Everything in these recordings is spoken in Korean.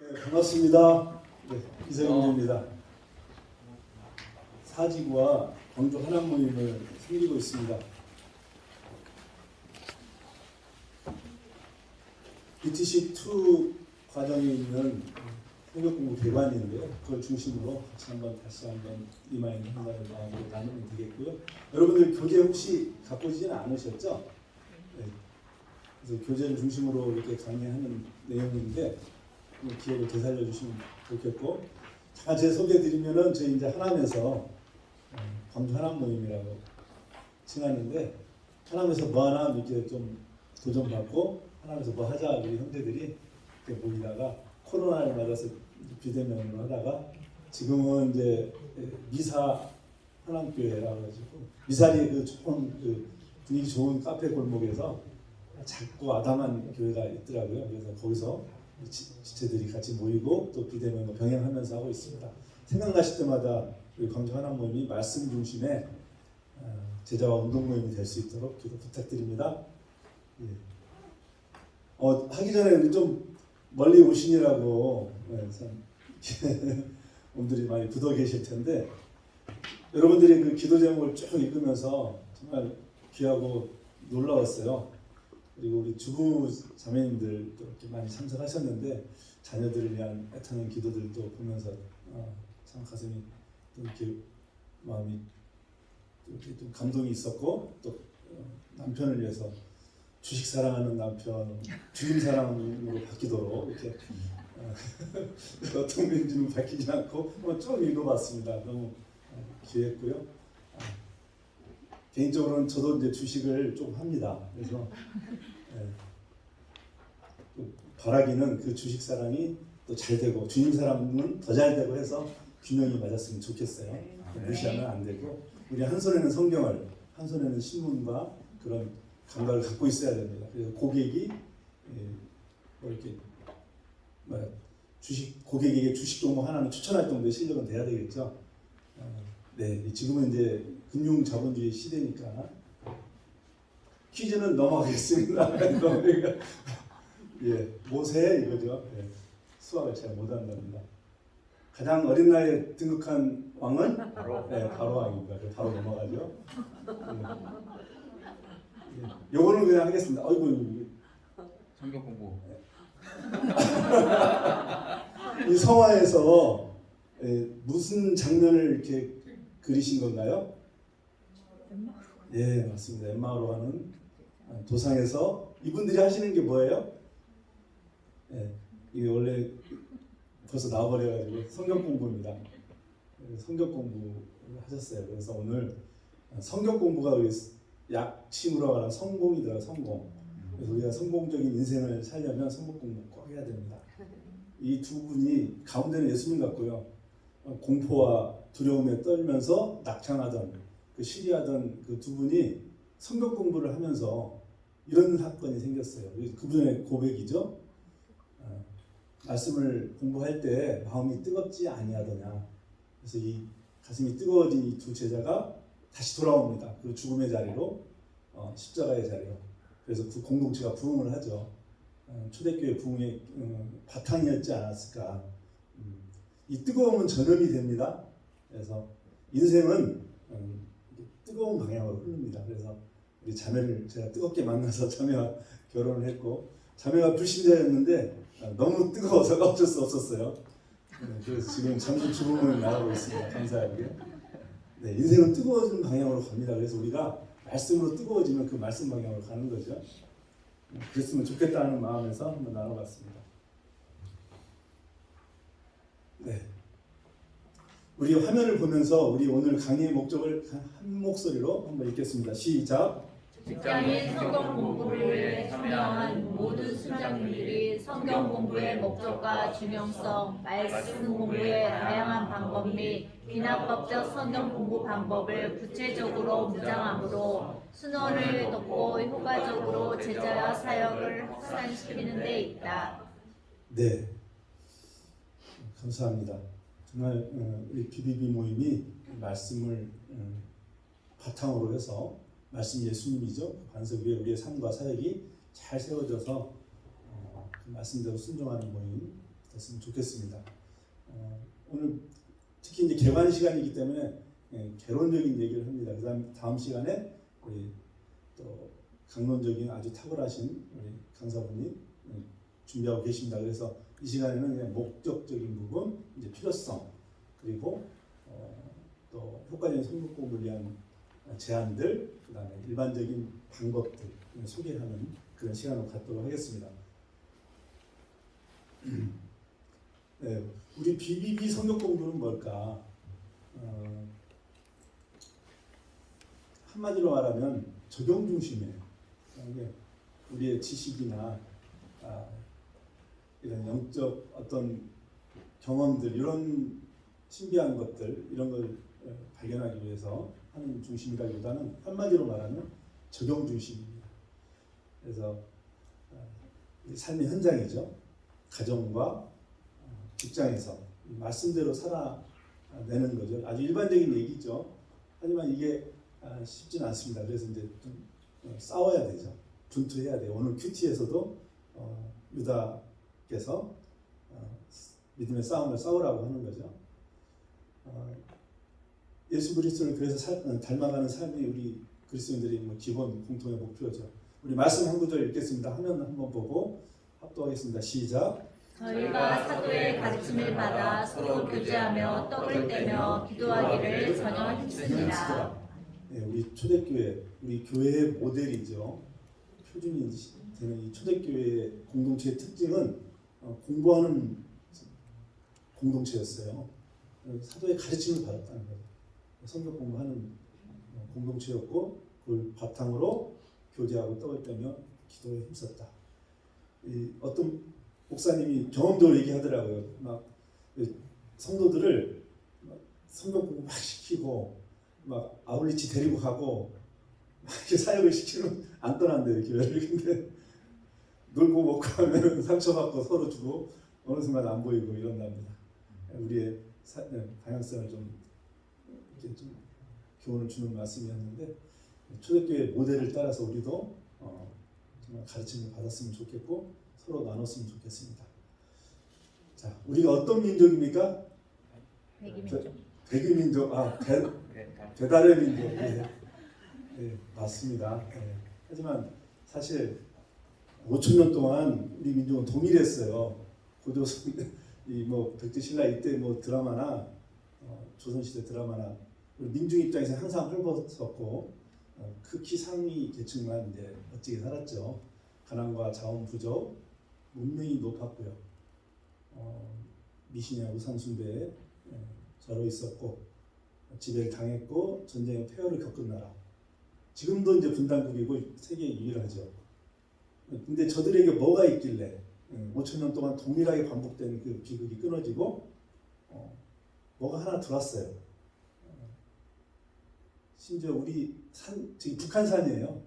네, 반갑습니다. 네, 이세경입니다. 사지구와 광주 하남 모임을 섬기고 있습니다. BTC2 과정에 있는 성격공부 대관인데요. 그걸 중심으로 다시 한번 이마인 행사를 마음으로 나누면 되겠고요. 여러분들 교재 혹시 갖고 오지는 않으셨죠? 네. 그래서 교재를 중심으로 이렇게 강의하는 내용인데 기억을 되살려 주시면 좋겠고, 잠깐 제 소개해드리면은 저희 이제 하남에서 광주 하남 모임이라고 칭하는데, 하남에서 뭐 하나 이렇게 좀 도전받고 하남에서 뭐 하자 우리 형제들이 이렇게 모이다가 코로나를 맞아서 비대면으로 하다가 지금은 이제 미사 하남교회라고 해가지고 미사리 그 조금 그 분위기 좋은 카페 골목에서 작고 아담한 교회가 있더라고요. 그래서 거기서 지체들이 같이 모이고 또 비대면으로 병행하면서 하고 있습니다. 생각나실 때마다 우리 광주 하남 모임이 말씀 중심의 제자와 운동 모임이 될 수 있도록 기도 부탁드립니다. 예. 하기 전에 좀 멀리 오시느라고 분들이 많이 굳어 계실 텐데, 여러분들이 그 기도 제목을 쭉 읽으면서 정말 귀하고 놀라웠어요. 그리고 우리 주부 자매님들도 이렇게 많이 참석하셨는데 자녀들을 위한 애타는 기도들도 보면서 참 가슴이 이렇게 마음이 이렇게 좀 감동이 있었고, 또 남편을 위해서 주식 사랑하는 남편 주임 사랑으로 바뀌도록 이렇게 어떤 건지는 밝히지 않고 한번 쭉 읽어봤습니다. 너무 귀했고요. 개인적으로는 저도 이제 주식을 좀 합니다. 그래서 바라기는 그 주식 사랑이 또 잘 되고 주님 사랑은 더 잘 되고 해서 균형이 맞았으면 좋겠어요. 무시하면 안 되고, 우리 한 손에는 성경을, 한 손에는 신문과 그런 감각을 갖고 있어야 됩니다. 그래서 고객이 뭐 이렇게 고객에게 주식 종목 하나는 추천할 정도의 실력은 돼야 되겠죠. 네, 지금은 이제 금융 자본주의 시대니까 퀴즈는 넘어가겠습니다. 예, 모세 이거죠. 예, 수학을 잘 못한답니다. 가장 어린 나이에 등극한 왕은 바로 왕입니다. 바로 넘어가죠. 예, 요거는 그냥 하겠습니다. 아이고, 성경 공부. 이 성화에서 무슨 장면을 이렇게 그리신 건가요? 예, 맞습니다. 엠마오로 가는 도상에서 이분들이 하시는 게 뭐예요? 예, 이게 원래 벌써 나와버려가지고 성경 공부입니다. 성경 공부를 하셨어요. 그래서 오늘 성경 공부가 우리 약칭으로 하는 성공이더라고요. 성공. 그래서 우리가 성공적인 인생을 살려면 성경 공부 꼭 해야 됩니다. 이 두 분이 가운데는 예수님 같고요. 공포와 두려움에 떨면서 낙창하던 시리하던 그 두 분이 성경 공부를 하면서 이런 사건이 생겼어요. 그분의 고백이죠. 말씀을 공부할 때 마음이 뜨겁지 아니하더냐. 그래서 이 가슴이 뜨거워진 이 두 제자가 다시 돌아옵니다. 그 죽음의 자리로, 십자가의 자리로. 그래서 그 공동체가 부흥을 하죠. 초대교회 부흥의 바탕이었지 않았을까. 이 뜨거움은 전염이 됩니다. 그래서 인생은 뜨거운 방향으로 흐릅니다. 그래서 우리 자매를 제가 뜨겁게 만나서 자매와 결혼을 했고, 자매가 불신자였는데 너무 뜨거워서 어쩔 수 없었어요. 그래서 지금 잠시 죽음을 나가고 있습니다. 감사하게. 네, 인생은 뜨거워지는 방향으로 갑니다. 그래서 우리가 말씀으로 뜨거워지면 그 말씀 방향으로 가는 거죠. 그랬으면 좋겠다는 마음에서 한번 나눠봤습니다. 네, 우리 화면을 보면서 우리 오늘 강의의 목적을 한 목소리로 한번 읽겠습니다. 시작. 직장인 성경 공부를 위해 참여한 모든 수장님들이 성경 공부의 목적과 중요성, 말씀 공부의 다양한 방법 및 비납법적 성경 공부 방법을 구체적으로 무장함으로 순원을 돕고 효과적으로 제자와 사역을 확산시키는 데 있다. 네, 감사합니다. 정말 우리 BBB 모임이 말씀을 바탕으로 해서, 말씀이 예수님이죠. 그 반석 위에 우리의 삶과 사역이 잘 세워져서 그 말씀대로 순종하는 모임, 됐으면 좋겠습니다. 오늘 특히 이제 개관 시간이기 때문에 개론적인 얘기를 합니다. 그다음 다음 시간에 우리 또 강론적인 아주 탁월하신 우리 강사분이 준비하고 계십니다. 그래서 이 시간에는 그냥 목적적인 부분, 이제 필요성, 그리고 또 효과적인 성경 공부를 위한 제안들, 그다음에 일반적인 방법들 소개하는 그런 시간을 갖도록 하겠습니다. 네, 우리 BBB 성경 공부는 뭘까? 한마디로 말하면 적용 중심이에요. 이게 우리의 지식이나 이런 영적 어떤 경험들, 이런 신비한 것들, 이런 걸 발견하기 위해서 하는 중심이라기보다는 한마디로 말하면 적용 중심입니다. 그래서 삶의 현장이죠. 가정과 직장에서 말씀대로 살아내는 거죠. 아주 일반적인 얘기죠. 하지만 이게 쉽지는 않습니다. 그래서 이제 좀 싸워야 되죠. 분투해야 돼요. 오늘 큐티에서도 유다께서 믿음의 싸움을 싸우라고 하는 거죠. 예수 그리스도를 그래서 닮아가는 삶이 우리 그리스도인들의 뭐 기본 공통의 목표죠. 우리 말씀 한 구절 읽겠습니다. 화면 한번 보고 합독하겠습니다. 시작. 저희가 사도의 가르침을 받아 서로 교제하며 떡을 떼며 기도하기를 전혀 힘씁니다. 네, 우리 초대교회, 우리 교회의 모델이죠. 표준이 되는 이 초대교회의 공동체의 특징은 공부하는 공동체였어요. 사도의 가르침을 받았다는 거예요. 성경 공부하는 공동체였고 그걸 바탕으로 교제하고 떡을 떼며 기도에 힘썼다. 어떤 목사님이 경험적으로 얘기하더라고요. 막 성도들을 성경 공부 막 시키고 막 아울리치 데리고 가고 막 이렇게 사역을 시키면 안 떠난대요, 교회를. 근데 놀고 먹고 하면 상처받고 서로 주고 어느 순간 안 보이고 이런답니다. 우리의 방향성을 좀 교훈을 주는 말씀이었는데 초대교회 모델을 따라서 우리도 정말 가르침을 받았으면 좋겠고 서로 나눴으면 좋겠습니다. 자, 우리가 어떤 민족입니까? 백이민족. 백이민족, 배달의 민족. 네, 맞습니다. 네. 하지만 사실 5,000년 동안 우리 민족은 동일했어요. 고조선 뭐 백제신라 이때 뭐 드라마나 조선시대 드라마나 민중 입장에서 항상 헐벗었고 극히 상위 계층만 이제 멋지게 살았죠. 가난과 자원 부족, 문명이 높았고요. 미신이나 우상숭배에 절어 있었고 지배를 당했고 전쟁의 폐허를 겪은 나라. 지금도 이제 분단국이고 세계 유일하죠. 근데 저들에게 뭐가 있길래 5,000년 동안 동일하게 반복된 그 비극이 끊어지고 뭐가 하나 들어왔어요. 심지어 우리 저기 북한산이에요.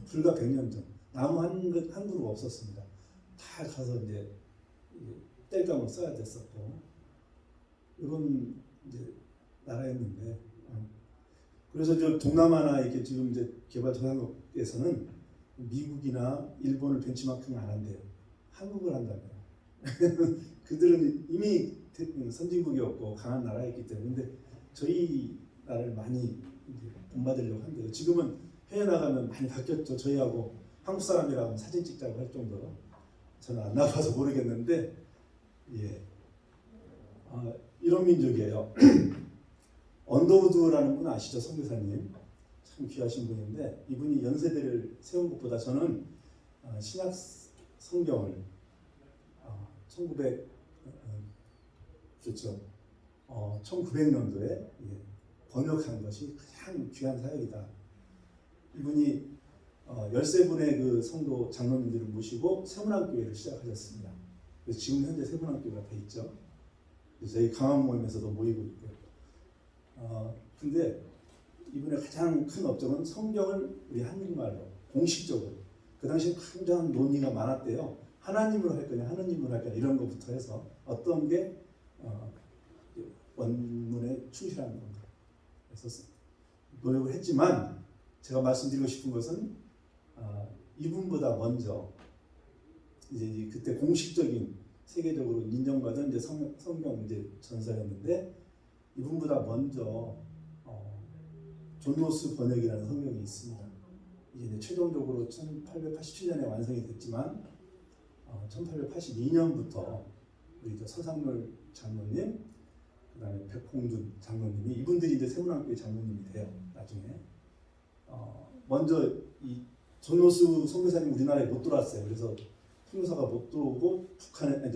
불과 100년 전 나무 한 그루가 없었습니다. 다 가서 이제 땔감을 써야 됐었고 이런 이제 나라였는데 그래서 저 동남아나 이렇게 지금 이제 개발도상국에서는 미국이나 일본을 벤치마킹 안 한대요. 한국을 한다면 그들은 이미 선진국이었고 강한 나라였기 때문에 근데 저희 나라를 많이 본받으려고 한대요. 지금은 해외 나가면 많이 바뀌었죠. 저희하고 한국 사람이라고 사진 찍자고 할 정도로 저는 안 나가서 모르겠는데 이런 민족이에요. 언더우드라는 분 아시죠? 선교사님 참 귀하신 분인데 이분이 연세대를 세운 것보다 저는 신약 성경을 1900년도에 번역한 것이 가장 귀한 사역이다. 이분이 13분의 그 성도 장로님들을 모시고 세문안교회를 시작하셨습니다. 그래서 지금 현재 세문안교회가 돼 있죠. 그래서 저희 강원 모임에서도 모이고 있고요. 근데 이분의 가장 큰 업적은 성경을 우리 한국말로 공식적으로 그 당시 굉장한 논의가 많았대요. 하나님으로 할 거냐 하느님으로 할 거냐 이런 것부터 해서 어떤 게 원문에 충실한 건가. 그래서 노력을 했지만 제가 말씀드리고 싶은 것은 이분보다 먼저 이제 그때 공식적인 세계적으로 인정받은 이제 성경 이제 전사였는데 이분보다 먼저 존 노스 번역이라는 성경이 있습니다. 이게 이제 최종적으로 1887년에 완성이 됐지만 1882년부터 우리 서상렬 장로님, 그다음에 백홍준 장로님이 이분들이 이제 세문학교의 장로님이 돼요. 나중에 먼저 이 존 노스 선교사님 우리나라에 못 들어왔어요. 그래서 선교사가 못 들어오고 북한에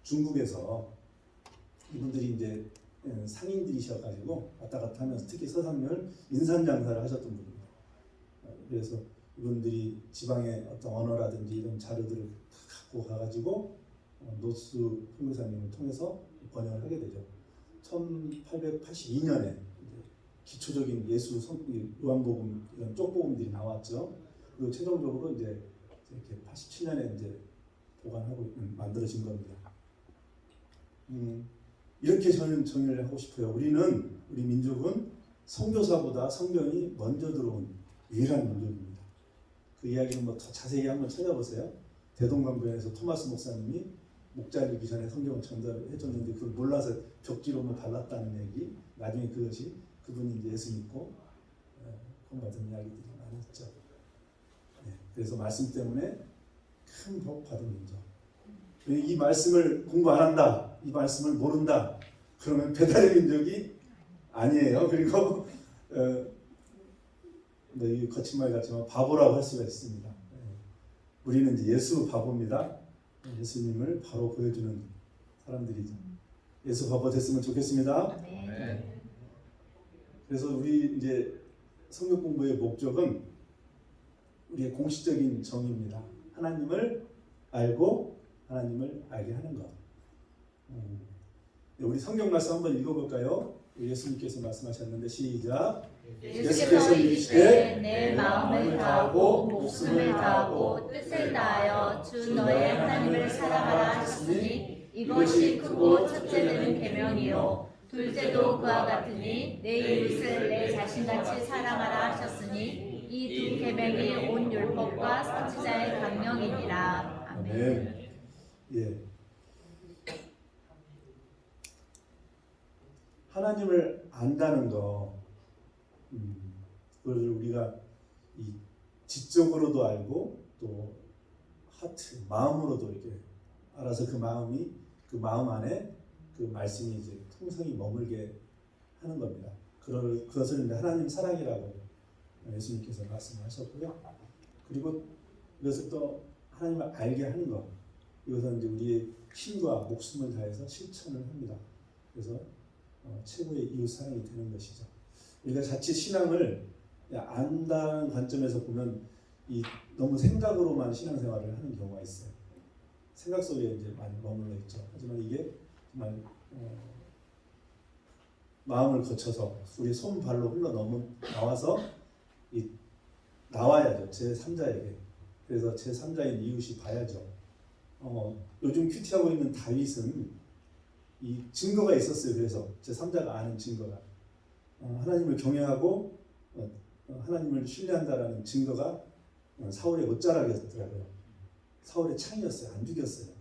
중국에서 이분들이 이제 상인들이셔가지고 왔다 갔다 하면서 특히 서상렬 인삼 장사를 하셨던 분입니다. 그래서 이분들이 지방의 어떤 언어라든지 이런 자료들을 갖고 가가지고 노스 선교사님을 통해서 번역을 하게 되죠. 1882년에 기초적인 예수, 요한복음 이런 쪽복음들이 나왔죠. 그리고 최종적으로 이제 이렇게 87년에 이제 보관하고 만들어진 겁니다. 이렇게 저는 정의를 하고 싶어요. 우리 민족은 선교사보다 성경이 먼저 들어온 유일한 민족입니다. 그 이야기는 뭐 더 자세히 한번 찾아보세요. 대동강변에서 토마스 목사님이 목자르기 전에 성경을 전달해 줬는데 그걸 몰라서 벽지로만 발랐다는 얘기. 나중에 그분이 이제 예수 믿고 구원받은 이야기들이 많이 있죠. 그래서 말씀 때문에 큰 복 받은 민족. 이 말씀을 공부 안 한다, 이 말씀을 모른다, 그러면 배달의 민족이 아니에요. 그리고 이 거친 말 같지만 바보라고 할 수가 있습니다. 우리는 이제 예수 바보입니다. 예수님을 바로 보여주는 사람들이죠. 예수 바보 됐으면 좋겠습니다. 네. 그래서 우리 이제 성경 공부의 목적은 우리의 공식적인 정의입니다. 하나님을 알고 하나님을 알게 하는 것. 우리 성경 말씀 한번 읽어볼까요? 예수님께서 말씀하셨는데 시작. 예수께서 이르시되 내 마음을 다하고 목숨을 다하고 뜻을 다하여 주 너의 하나님을 사랑하라 하셨으니 이것이 크고 첫째는 계명이요 둘째도 그와 같으니 내 이웃을 내 자신같이 사랑하라 하셨으니 이 두 계명이 온 율법과 선지자의 강령이니라. 아멘. 예. 하나님을 안다는 거, 그걸 우리가 이 지적으로도 알고 또 하트, 마음으로도 이렇게 알아서 그 마음 안에 그 말씀이 이제 풍성히 머물게 하는 겁니다. 그것을 이제 하나님 사랑이라고 예수님께서 말씀하셨고요. 그리고 이것을 또 하나님을 알게 하는 것, 이것은 이제 우리의 힘과 목숨을 다해서 실천을 합니다. 그래서 최고의 이웃 사랑이 되는 것이죠. 우리가 자칫 신앙을 안다는 관점에서 보면 너무 생각으로만 신앙생활을 하는 경우가 있어요. 생각 속에 이제 많이 머물러 있죠. 하지만 이게 정말 마음을 거쳐서 우리 손발로 흘러 나와서 나와야죠. 제3자에게. 그래서 제3자인 이웃이 봐야죠. 요즘 큐티하고 있는 다윗은 이 증거가 있었어요. 그래서 제3자가 아는 증거가 하나님을 경외하고 하나님을 신뢰한다라는 증거가 사울의 옷자락이었더라고요. 사울의 창이었어요. 안 죽였어요.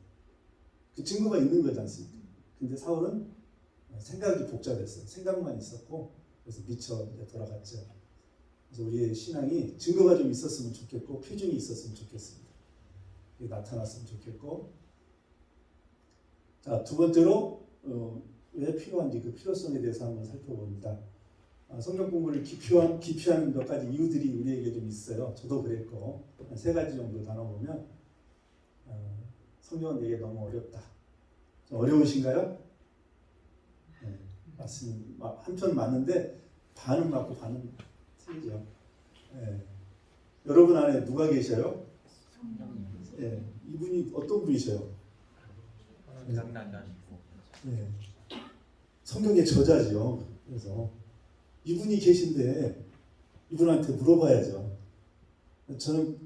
그 증거가 있는 거지 않습니까? 근데 사울은 생각이 복잡했어요. 생각만 있었고 그래서 미쳐 이제 돌아갔죠. 그래서 우리의 신앙이 증거가 좀 있었으면 좋겠고 표준이 있었으면 좋겠습니다. 이게 나타났으면 좋겠고, 자, 두 번째로 왜 필요한지 그 필요성에 대해서 한번 살펴봅니다. 성경 공부를 기피하는 몇 가지 이유들이 우리에게 좀 있어요. 저도 그랬고 한 3가지 정도 나눠보면 성경은 내게 너무 어렵다. 좀 어려우신가요? 네, 맞습니다. 한편 맞는데 반은 맞고 반은 틀리죠. 네. 여러분 안에 누가 계셔요? 네. 이분이 어떤 분이셔요? 장난아니고. 네. 성경의 저자죠. 그래서 이분이 계신데 이분한테 물어봐야죠. 저는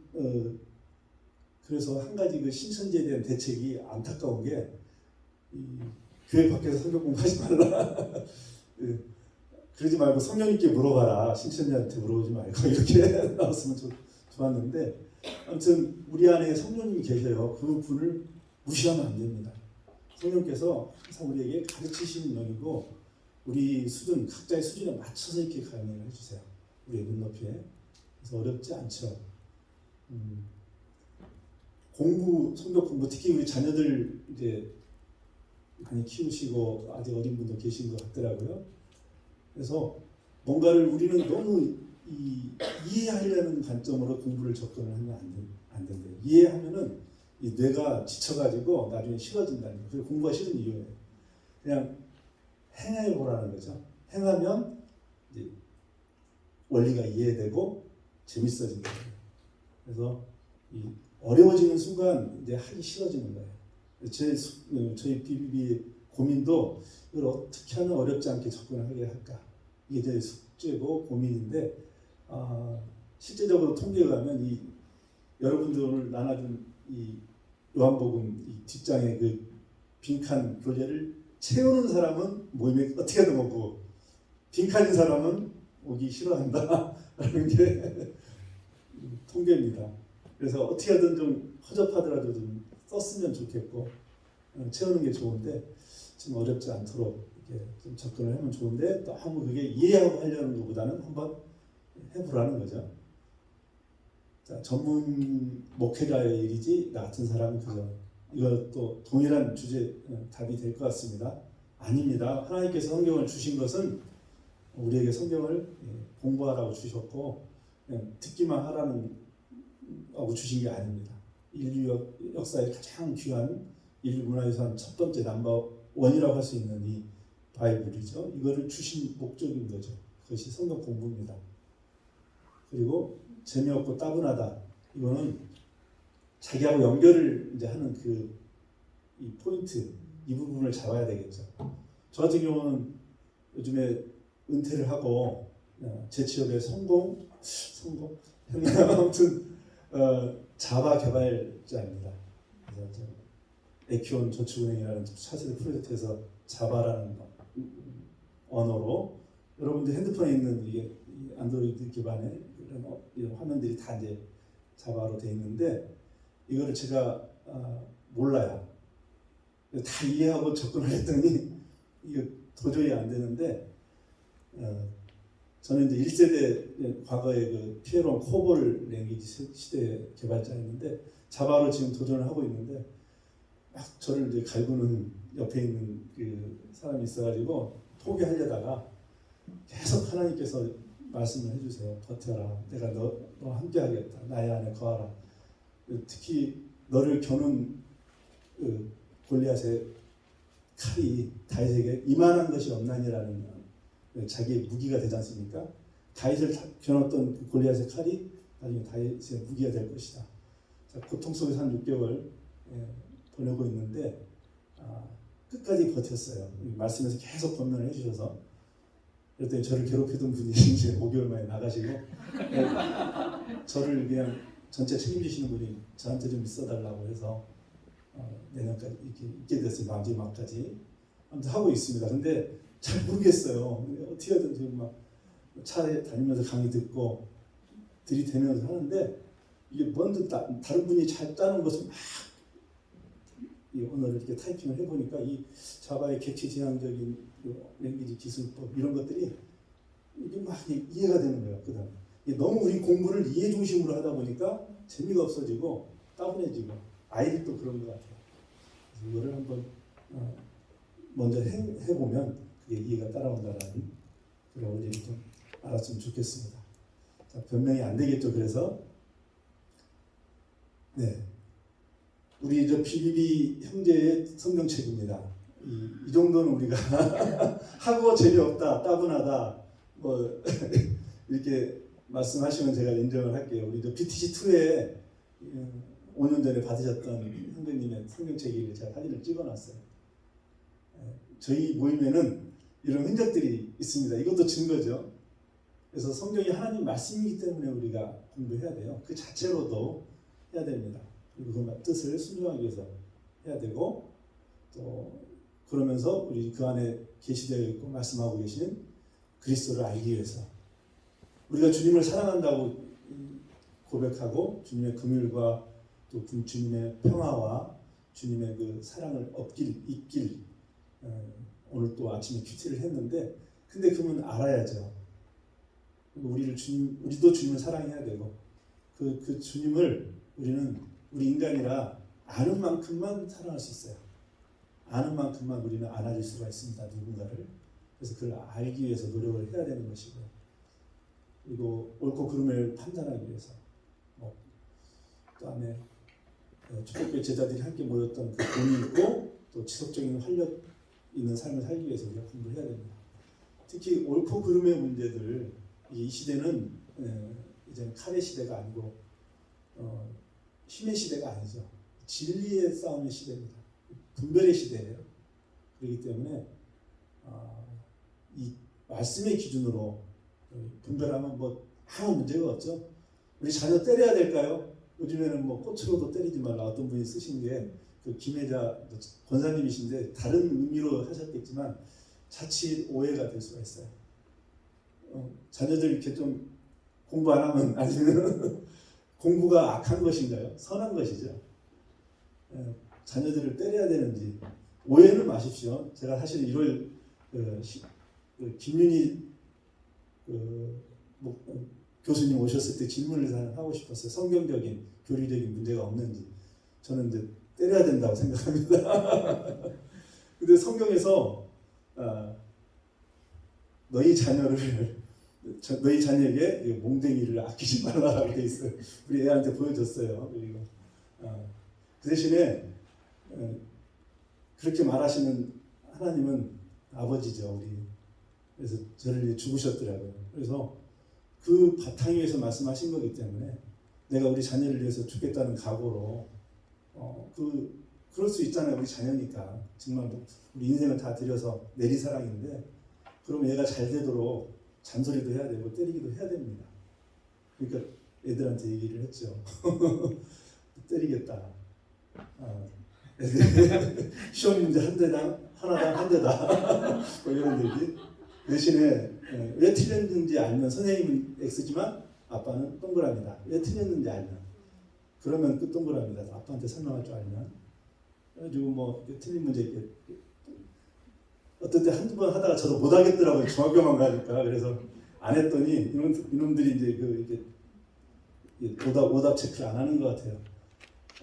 그래서 한 가지 그 신천지에 대한 대책이 안타까운 게 교회 밖에서 성경 공부하지 말라. 그러지 말고 성령님께 물어봐라. 신천지한테 물어보지 말고 이렇게 나왔으면 좋았는데 아무튼 우리 안에 성령님이 계셔요. 그 분을 무시하면 안 됩니다. 성령께서 항상 우리에게 가르치시는 영이고 우리 수준, 각자의 수준에 맞춰서 이렇게 강연을 해주세요. 우리의 눈높이에. 그래서 어렵지 않죠. 공부, 성경 공부, 특히 우리 자녀들 이제 많이 키우시고 아직 어린 분도 계신 것 같더라고요. 그래서 뭔가를 우리는 너무 이해하려는 관점으로 공부를 접근을 하면 안 된대요. 이해하면은 이 뇌가 지쳐가지고 나중에 싫어진다는 거예요. 그래서 공부가 싫은 이유예요. 그냥 행해 보라는 거죠. 행하면 이제 원리가 이해되고 재밌어진다. 그래서 이 어려워지는 순간 이제 하기 싫어지는 거예요. 저희 BBB 고민도 이걸 어떻게 하면 어렵지 않게 접근하게 할까. 이게 제 숙제고 고민인데 실제적으로 통계에 가면 이 여러분들 오늘 나눠준 이 요한복음 이 뒷장의 그 빈칸 교재를 채우는 사람은 모임에 어떻게든 오고 빈칸인 사람은 오기 싫어한다 라는 게 통계입니다. 그래서 어떻게 하든 좀 허접하더라도 좀 썼으면 좋겠고 채우는 게 좋은데 좀 어렵지 않도록 이렇게 좀 접근을 하면 좋은데 너무 그게 이해하고 하려는 것보다는 한번 해보라는 거죠. 자, 전문 목회자의 일이지 나 같은 사람은 그저 이것도 동일한 주제 답이 될 것 같습니다. 아닙니다. 하나님께서 성경을 주신 것은 우리에게 성경을 공부하라고 주셨고 듣기만 하라는 하고 주신 게 아닙니다. 인류 역사의 가장 귀한 인류 문화유산 첫 번째 넘버 원이라고 할 수 있는 이 바이블이죠. 이거를 주신 목적인 거죠. 그것이 성경 공부입니다. 그리고 재미없고 따분하다. 이거는 자기하고 연결을 이제 하는 이 포인트, 이 부분을 잡아야 되겠죠. 저 같은 경우는 요즘에 은퇴를 하고 제 취업에 성공 아무튼 자바 개발자입니다. 그래서 에키온 저축은행이라는 차세대 프로젝트에서 자바라는 언어로 여러분들 핸드폰에 있는 이게 안드로이드 기반의 이런 화면들이 다 이제 자바로 되어 있는데 이거를 제가 몰라요. 다 이해하고 접근을 했더니 이거 도저히 안 되는데 저는 이제 1세대 과거에 그 피에로 코볼 랭귀지 시대 개발자였는데 자바로 지금 도전을 하고 있는데 막 저를 이제 갈구는 옆에 있는 그 사람이 있어가지고 포기하려다가 계속 하나님께서 말씀을 해주세요. 버텨라. 내가 너 함께 하겠다. 나의 안에 거하라. 특히 너를 겨눈 골리앗의 칼이 다윗에게 이만한 것이 없나니라는 자기의 무기가 되지 않습니까? 다윗을 겨눴던 그 골리앗의 칼이 나중에 다윗의 무기가 될 것이다. 자, 고통 속에서 한 6개월 보내고 있는데 끝까지 버텼어요. 말씀에서 계속 권면을 해주셔서 그랬더니 저를 괴롭히던 분이 이제 5개월 만에 나가시고 저를 그냥 전체 책임지시는 분이 저한테 좀 있어달라고 해서 내년까지 이렇게 있게 됐어요. 마지막까지 아무튼 하고 있습니다. 근데 잘 모르겠어요. 어떻게 하든 지금 막 차에 다니면서 강의 듣고 들이대면서 하는데 이게 먼저 다른 분이 잘 짜는 것을 막 이 언어를 이렇게 타이핑을 해보니까 이 자바의 객체 지향적인 랭귀지 기술법 이런 것들이 이게 막 이해가 되는 거예요. 그다음 너무 우리 공부를 이해 중심으로 하다 보니까 재미가 없어지고 따분해지고 아이들도 그런 것 같아요. 그래서 이거를 한번 먼저 해보면 그게 이해가 따라온다라는 그런 원리를 좀 알았으면 좋겠습니다. 자, 변명이 안 되겠죠. 그래서 우리 저 BBB 형제의 성경책입니다. 이 정도는 우리가 하고 재미없다, 따분하다 뭐 이렇게 말씀하시면 제가 인정을 할게요. 우리 저 BTC2에 5년 전에 받으셨던 형제님의 성경책을 제가 사진을 찍어놨어요. 저희 모임에는 이런 흔적들이 있습니다. 이것도 증거죠. 그래서 성경이 하나님 말씀이기 때문에 우리가 공부해야 돼요. 그 자체로도 해야 됩니다. 그리고 그 뜻을 순종하기 위해서 해야 되고 또 그러면서 우리 그 안에 계시되어 있고 말씀하고 계신 그리스도를 알기 위해서 우리가 주님을 사랑한다고 고백하고 주님의 긍휼과 또 주님의 평화와 주님의 그 사랑을 잊길 오늘 또 아침에 큐티를 했는데 근데 그러면 알아야죠. 우리도 주님을 사랑해야 되고 그 주님을 우리 인간이라 아는 만큼만 사랑할 수 있어요. 아는 만큼만 우리는 안아줄 수가 있습니다. 누군가를. 그래서 그걸 알기 위해서 노력을 해야 되는 것이고요. 그리고 옳고 그름을 판단하기 위해서 그다음에 축복교회 제자들이 함께 모였던 그 돈이 있고 또 지속적인 활력 있는 삶을 살기 위해서 우리가 공부를 해야 됩니다. 특히 옳고 그름의 문제들 이 시대는 이제 칼의 시대가 아니고 힘의 시대가 아니죠. 진리의 싸움의 시대입니다. 분별의 시대예요. 그렇기 때문에 이 말씀의 기준으로 분별하면 아무 문제가 없죠. 우리 자녀 때려야 될까요? 요즘에는 꽃으로도 때리지 말라 어떤 분이 쓰신 게 그 김혜자 권사님이신데 다른 의미로 하셨겠지만 자칫 오해가 될 수가 있어요. 자녀들 이렇게 좀 공부 안 하면 아니면 공부가 악한 것인가요? 선한 것이죠. 자녀들을 때려야 되는지 오해는 마십시오. 제가 사실 1월 김윤희 교수님 오셨을 때 질문을 하고 싶었어요. 성경적인 교리적인 문제가 없는지. 저는 이제 때려야 된다고 생각합니다. 근데 성경에서 너희 자녀에게 몽댕이를 아끼지 말라라고 돼 있어요. 우리 애한테 보여줬어요. 그리고 그 대신에 그렇게 말하시는 하나님은 아버지죠, 우리. 그래서 저를 죽으셨더라고요. 그래서 그 바탕 위에서 말씀하신 거기 때문에 내가 우리 자녀를 위해서 죽겠다는 각오로 그럴 수 있잖아요. 우리 자녀니까 정말 우리 인생을 다 들여서 내리사랑인데 그럼 얘가 잘 되도록 잔소리도 해야 되고 때리기도 해야 됩니다. 그러니까 애들한테 얘기를 했죠. 때리겠다. 시험 문제 하나당 한 대다. 이런 얘기. 대신에 왜 틀렸는지 알면 선생님은 X지만 아빠는 동그라미다. 왜 틀렸는지 알면 그러면 그 동그라미다. 아빠한테 설명할 줄 알면. 그래가지고 틀린 문제 이렇게 어떤 때 한두 번 하다가 저도 못 하겠더라고요. 중학교만 가니까. 그래서 안 했더니 이놈들이 이제 오답 체크를 안 하는 것 같아요.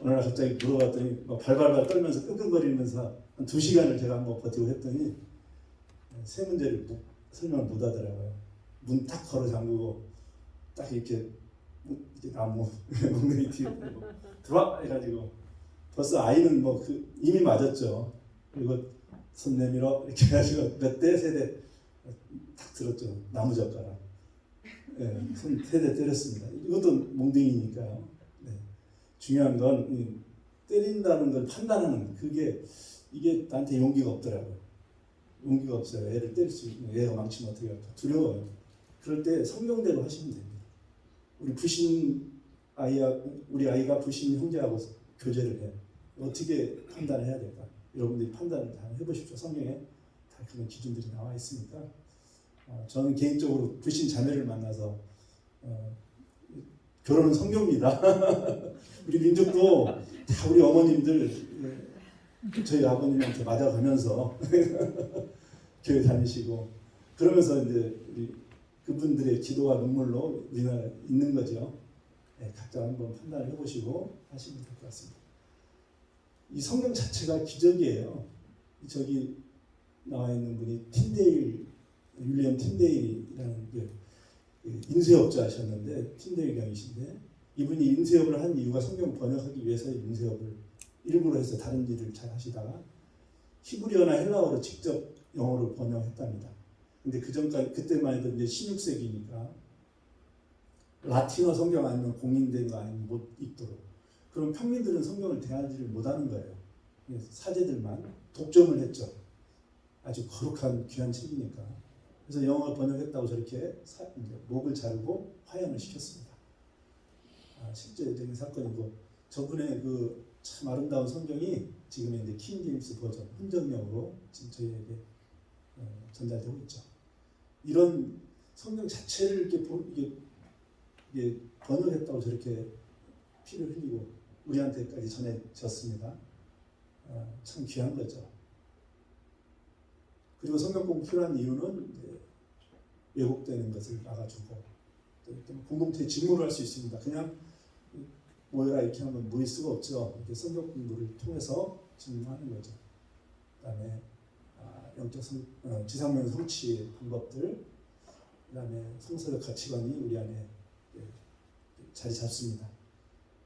어느 날 갑자기 물어봤더니 발발발 떨면서 끙끙거리면서 한 2시간을 제가 한번 버티고 했더니 세 문제를 설명을 못 하더라고요. 문 딱 걸어 잠그고 딱 이렇게 나무 몽둥이 뒤에 들어와 해가지고 벌써 아이는 이미 맞았죠. 그리고 손 내밀어 이렇게 해가지고 몇 대? 3대 딱 들었죠. 나무젓가락. 손 3대 때렸습니다. 이것도 몽둥이니까요. 중요한 건 때린다는 걸 판단하는 이게 나한테 용기가 없더라고요. 용기가 없어요. 애를 때릴 수 있는 애가 망치면 어떻게 할까 두려워요. 그럴 때 성경대로 하시면 됩니다. 우리 아이가 부신 형제하고 교제를 해. 어떻게 판단을 해야 될까? 여러분들이 판단을 다 해보십시오. 성경에 다 그런 기준들이 나와 있으니까. 저는 개인적으로 부신 자매를 만나서 결혼은 성경입니다. 우리 민족도 다 우리 어머님들 저희 아버님한테 맞아가면서 교회 다니시고 그러면서 이제 그분들의 기도와 눈물로 우리나라 있는 거죠. 각자 한번 판단을 해보시고 하시면 될 것 같습니다. 이 성경 자체가 기적이에요. 저기 나와 있는 분이 윌리엄 틴데일이라는 인쇄업자셨는데 틴데일 경이신데 이분이 인쇄업을 한 이유가 성경 번역하기 위해서 인쇄업을 일부러 해서 다른 일을 잘 하시다가 히브리어나 헬라어로 직접 영어로 번역했답니다. 근데 그때만 해도 이제 16세기니까 라틴어 성경 아니면 공인된 거 아니면 못 읽도록. 그럼 평민들은 성경을 대하지를 못하는 거예요. 사제들만 독점을 했죠. 아주 거룩한 귀한 책이니까. 그래서 영어를 번역했다고 저렇게 목을 자르고 화형을 시켰습니다. 실제적인 사건이고 저분의 참 아름다운 성경이 지금의 이제 킹 제임스 버전 혼정명으로 지금 저희에게 전달되고 있죠. 이런 성경 자체를 이렇게 이게 번역했다고 저렇게 피를 흘리고 우리한테까지 전해졌습니다. 참 귀한 거죠. 그리고 성경 공부 필요한 이유는 이제 왜곡되는 것을 막아주고 또 공동체에 직무를 할 수 있습니다. 그냥 모여라 이렇게 하면 모일 수가 없죠. 이렇게 성경 공부를 통해서 직무하는 거죠. 그다음에 영적 지상면 성취의 방법들, 그다음에 성서적 가치관이 우리 안에 자리 잡습니다.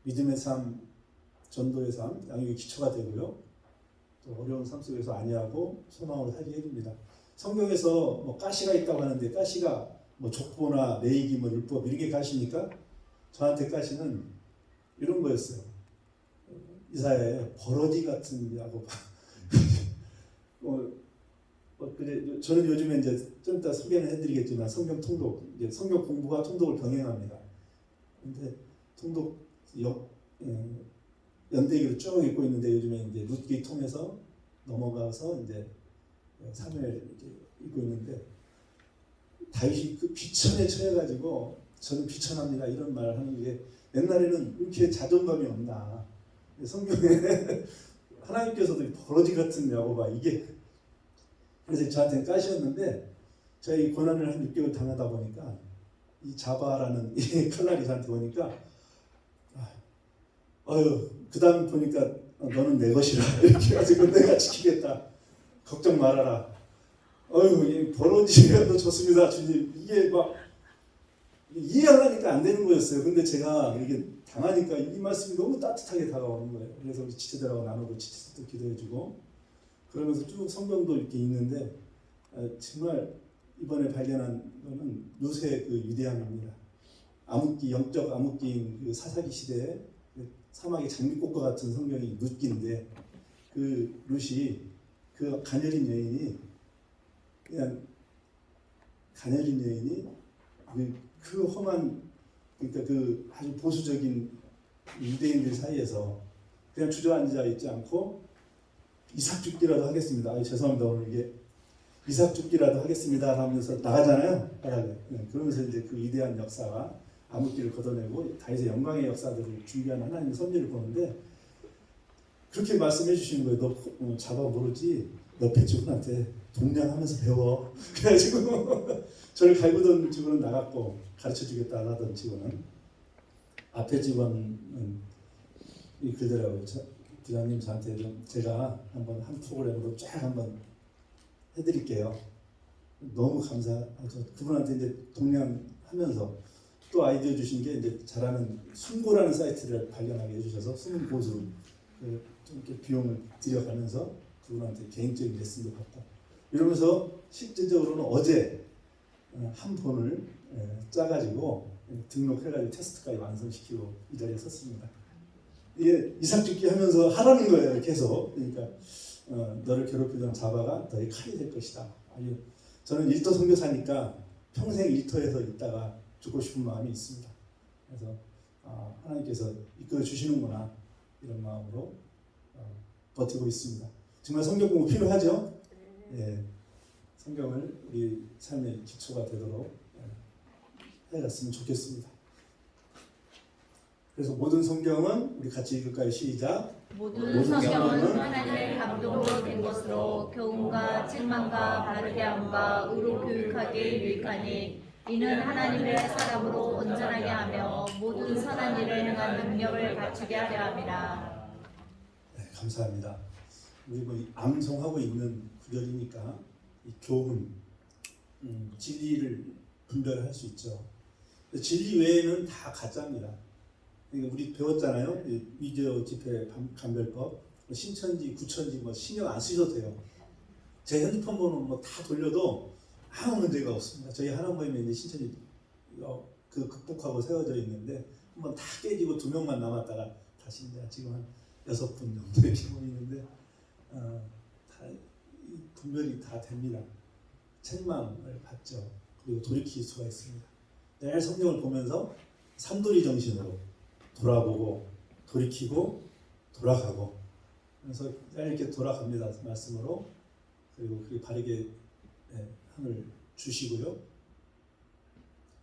믿음의 삶, 전도의 삶, 양육의 기초가 되고요. 또 어려운 삶 속에서 안위하고 소망으로 살게 해줍니다. 성경에서 뭐 가시가 있다고 하는데 가시가 뭐 족보나 내이기 뭐 율법 이런 게 가시니까 저한테 가시는 이런 거였어요. 이사야의 버러지 같은 야곱. 그래 저는 요즘에 이제 좀 이따 소개는 해드리겠지만 성경 통독, 이제 성경 공부와 통독을 병행합니다. 근데 통독 연대기로 쭉 읽고 있는데 요즘에 이제 룻기 통해서 넘어가서 이제 사무엘 이렇게 읽고 있는데 다윗이 그 비천에 처해가지고 저는 비천합니다 이런 말을 하는 게 옛날에는 이렇게 자존감이 없나 성경에 하나님께서도 버러지 같은 야곱아 이게 그래서 저한테는 가시였는데 저희 고난을 한 6개월 당하다 보니까 이 자바라는 이 칼날이 저한테 오니까 그 다음 보니까 너는 내 것이라 이렇게 해가지고 내가 지키겠다 걱정 말아라 이 버러지라도 좋습니다 주님 이게 막 이해하니까 안 되는 거였어요. 근데 제가 이게 당하니까 이 말씀이 너무 따뜻하게 다가오는 거예요. 그래서 우리 지체들하고 나누고 지체들도 기도해주고 그러면서 쭉 성경도 이렇게 읽는데 정말 이번에 발견한 거는 룻의 그 위대함입니다. 암흑기, 영적 암흑기인 그 사사기 시대에 사막의 장미꽃과 같은 성경이 룻기인데 그 룻이 그 가녀린 여인이 그냥 가녀린 여인이 그 험한 그러니까 그 아주 보수적인 유대인들 사이에서 그냥 주저앉아 있지 않고 이삭 죽기라도 하겠습니다. 죄송합니다. 오늘 이게 이삭 죽기라도 하겠습니다 하면서 나가잖아요. 바닥에. 그러면서 이제 그 위대한 역사가 암흑기를 걷어내고 다윗의 영광의 역사들을 준비하는 하나님의 섭리를 보는데 그렇게 말씀해 주시는 거예요. 너 잡아 모르지. 옆에 직원한테 동냥하면서 배워. 그래가지고 저를 갈구던 직원은 나갔고 가르쳐주겠다 하던 직원은 앞에 직원은 이 글더라고요. 부장님 저한테 좀 제가 한번 한 프로그램으로 쫙 한번 해드릴게요. 너무 감사하죠. 그분한테 이제 동냥하면서 또 아이디어 주신 게 이제 잘하는 숨고라는 사이트를 발견하게 해주셔서 숨은 고수로 좀 이렇게 비용을 들여가면서 그분한테 개인적인 레슨도 받고 이러면서 실질적으로는 어제 한 본을 짜가지고 등록해가지고 테스트까지 완성시키고 이 자리에 섰습니다. 이게 이삭 죽기 하면서 하라는 거예요. 계속. 그러니까 너를 괴롭히던 자바가 너의 칼이 될 것이다. 아주 저는 일터 선교사니까 평생 일터에서 있다가 죽고 싶은 마음이 있습니다. 그래서 하나님께서 이끌어 주시는구나 이런 마음으로 버티고 있습니다. 정말 성경 공부 필요하죠? 예, 성경을 우리 삶의 기초가 되도록 해갔으면 좋겠습니다. 그래서 모든 성경은 우리 같이 읽을까요? 시작. 모든 성경은 하나님의 감동으로 된 것으로 교훈과 책망과 바르게 함과 의로 교육하기에 유익하니 이는 하나님의 사람으로 온전하게 하며 모든 선한 일을 행한 능력을 갖추게 하려 함이라. 네, 감사합니다. 우리 뭐 암송하고 있는 구절이니까 이 교훈, 진리를 분별할 수 있죠. 진리 외에는 다 가짜입니다. 그러니까 우리 배웠잖아요. 미디어 집회 감별법, 신천지, 구천지 뭐 신경 안 쓰셔도 돼요. 제 핸드폰 번호 뭐 다 돌려도 아무 문제가 없습니다. 저희 하나모임에 이제 신천지 그 극복하고 세워져 있는데 한번 다 깨지고 2명만 남았다가 다시 이제 지금 한 6분 정도 이렇게 모이는데 다 분별이 다 됩니다. 책망을 받죠. 그리고 돌이킬 수가 있습니다. 매일 성경을 보면서 삼돌이 정신으로 돌아보고 돌이키고 돌아가고 그래서 이렇게 돌아갑니다. 말씀으로. 그리고 그게 바르게 함을 주시고요.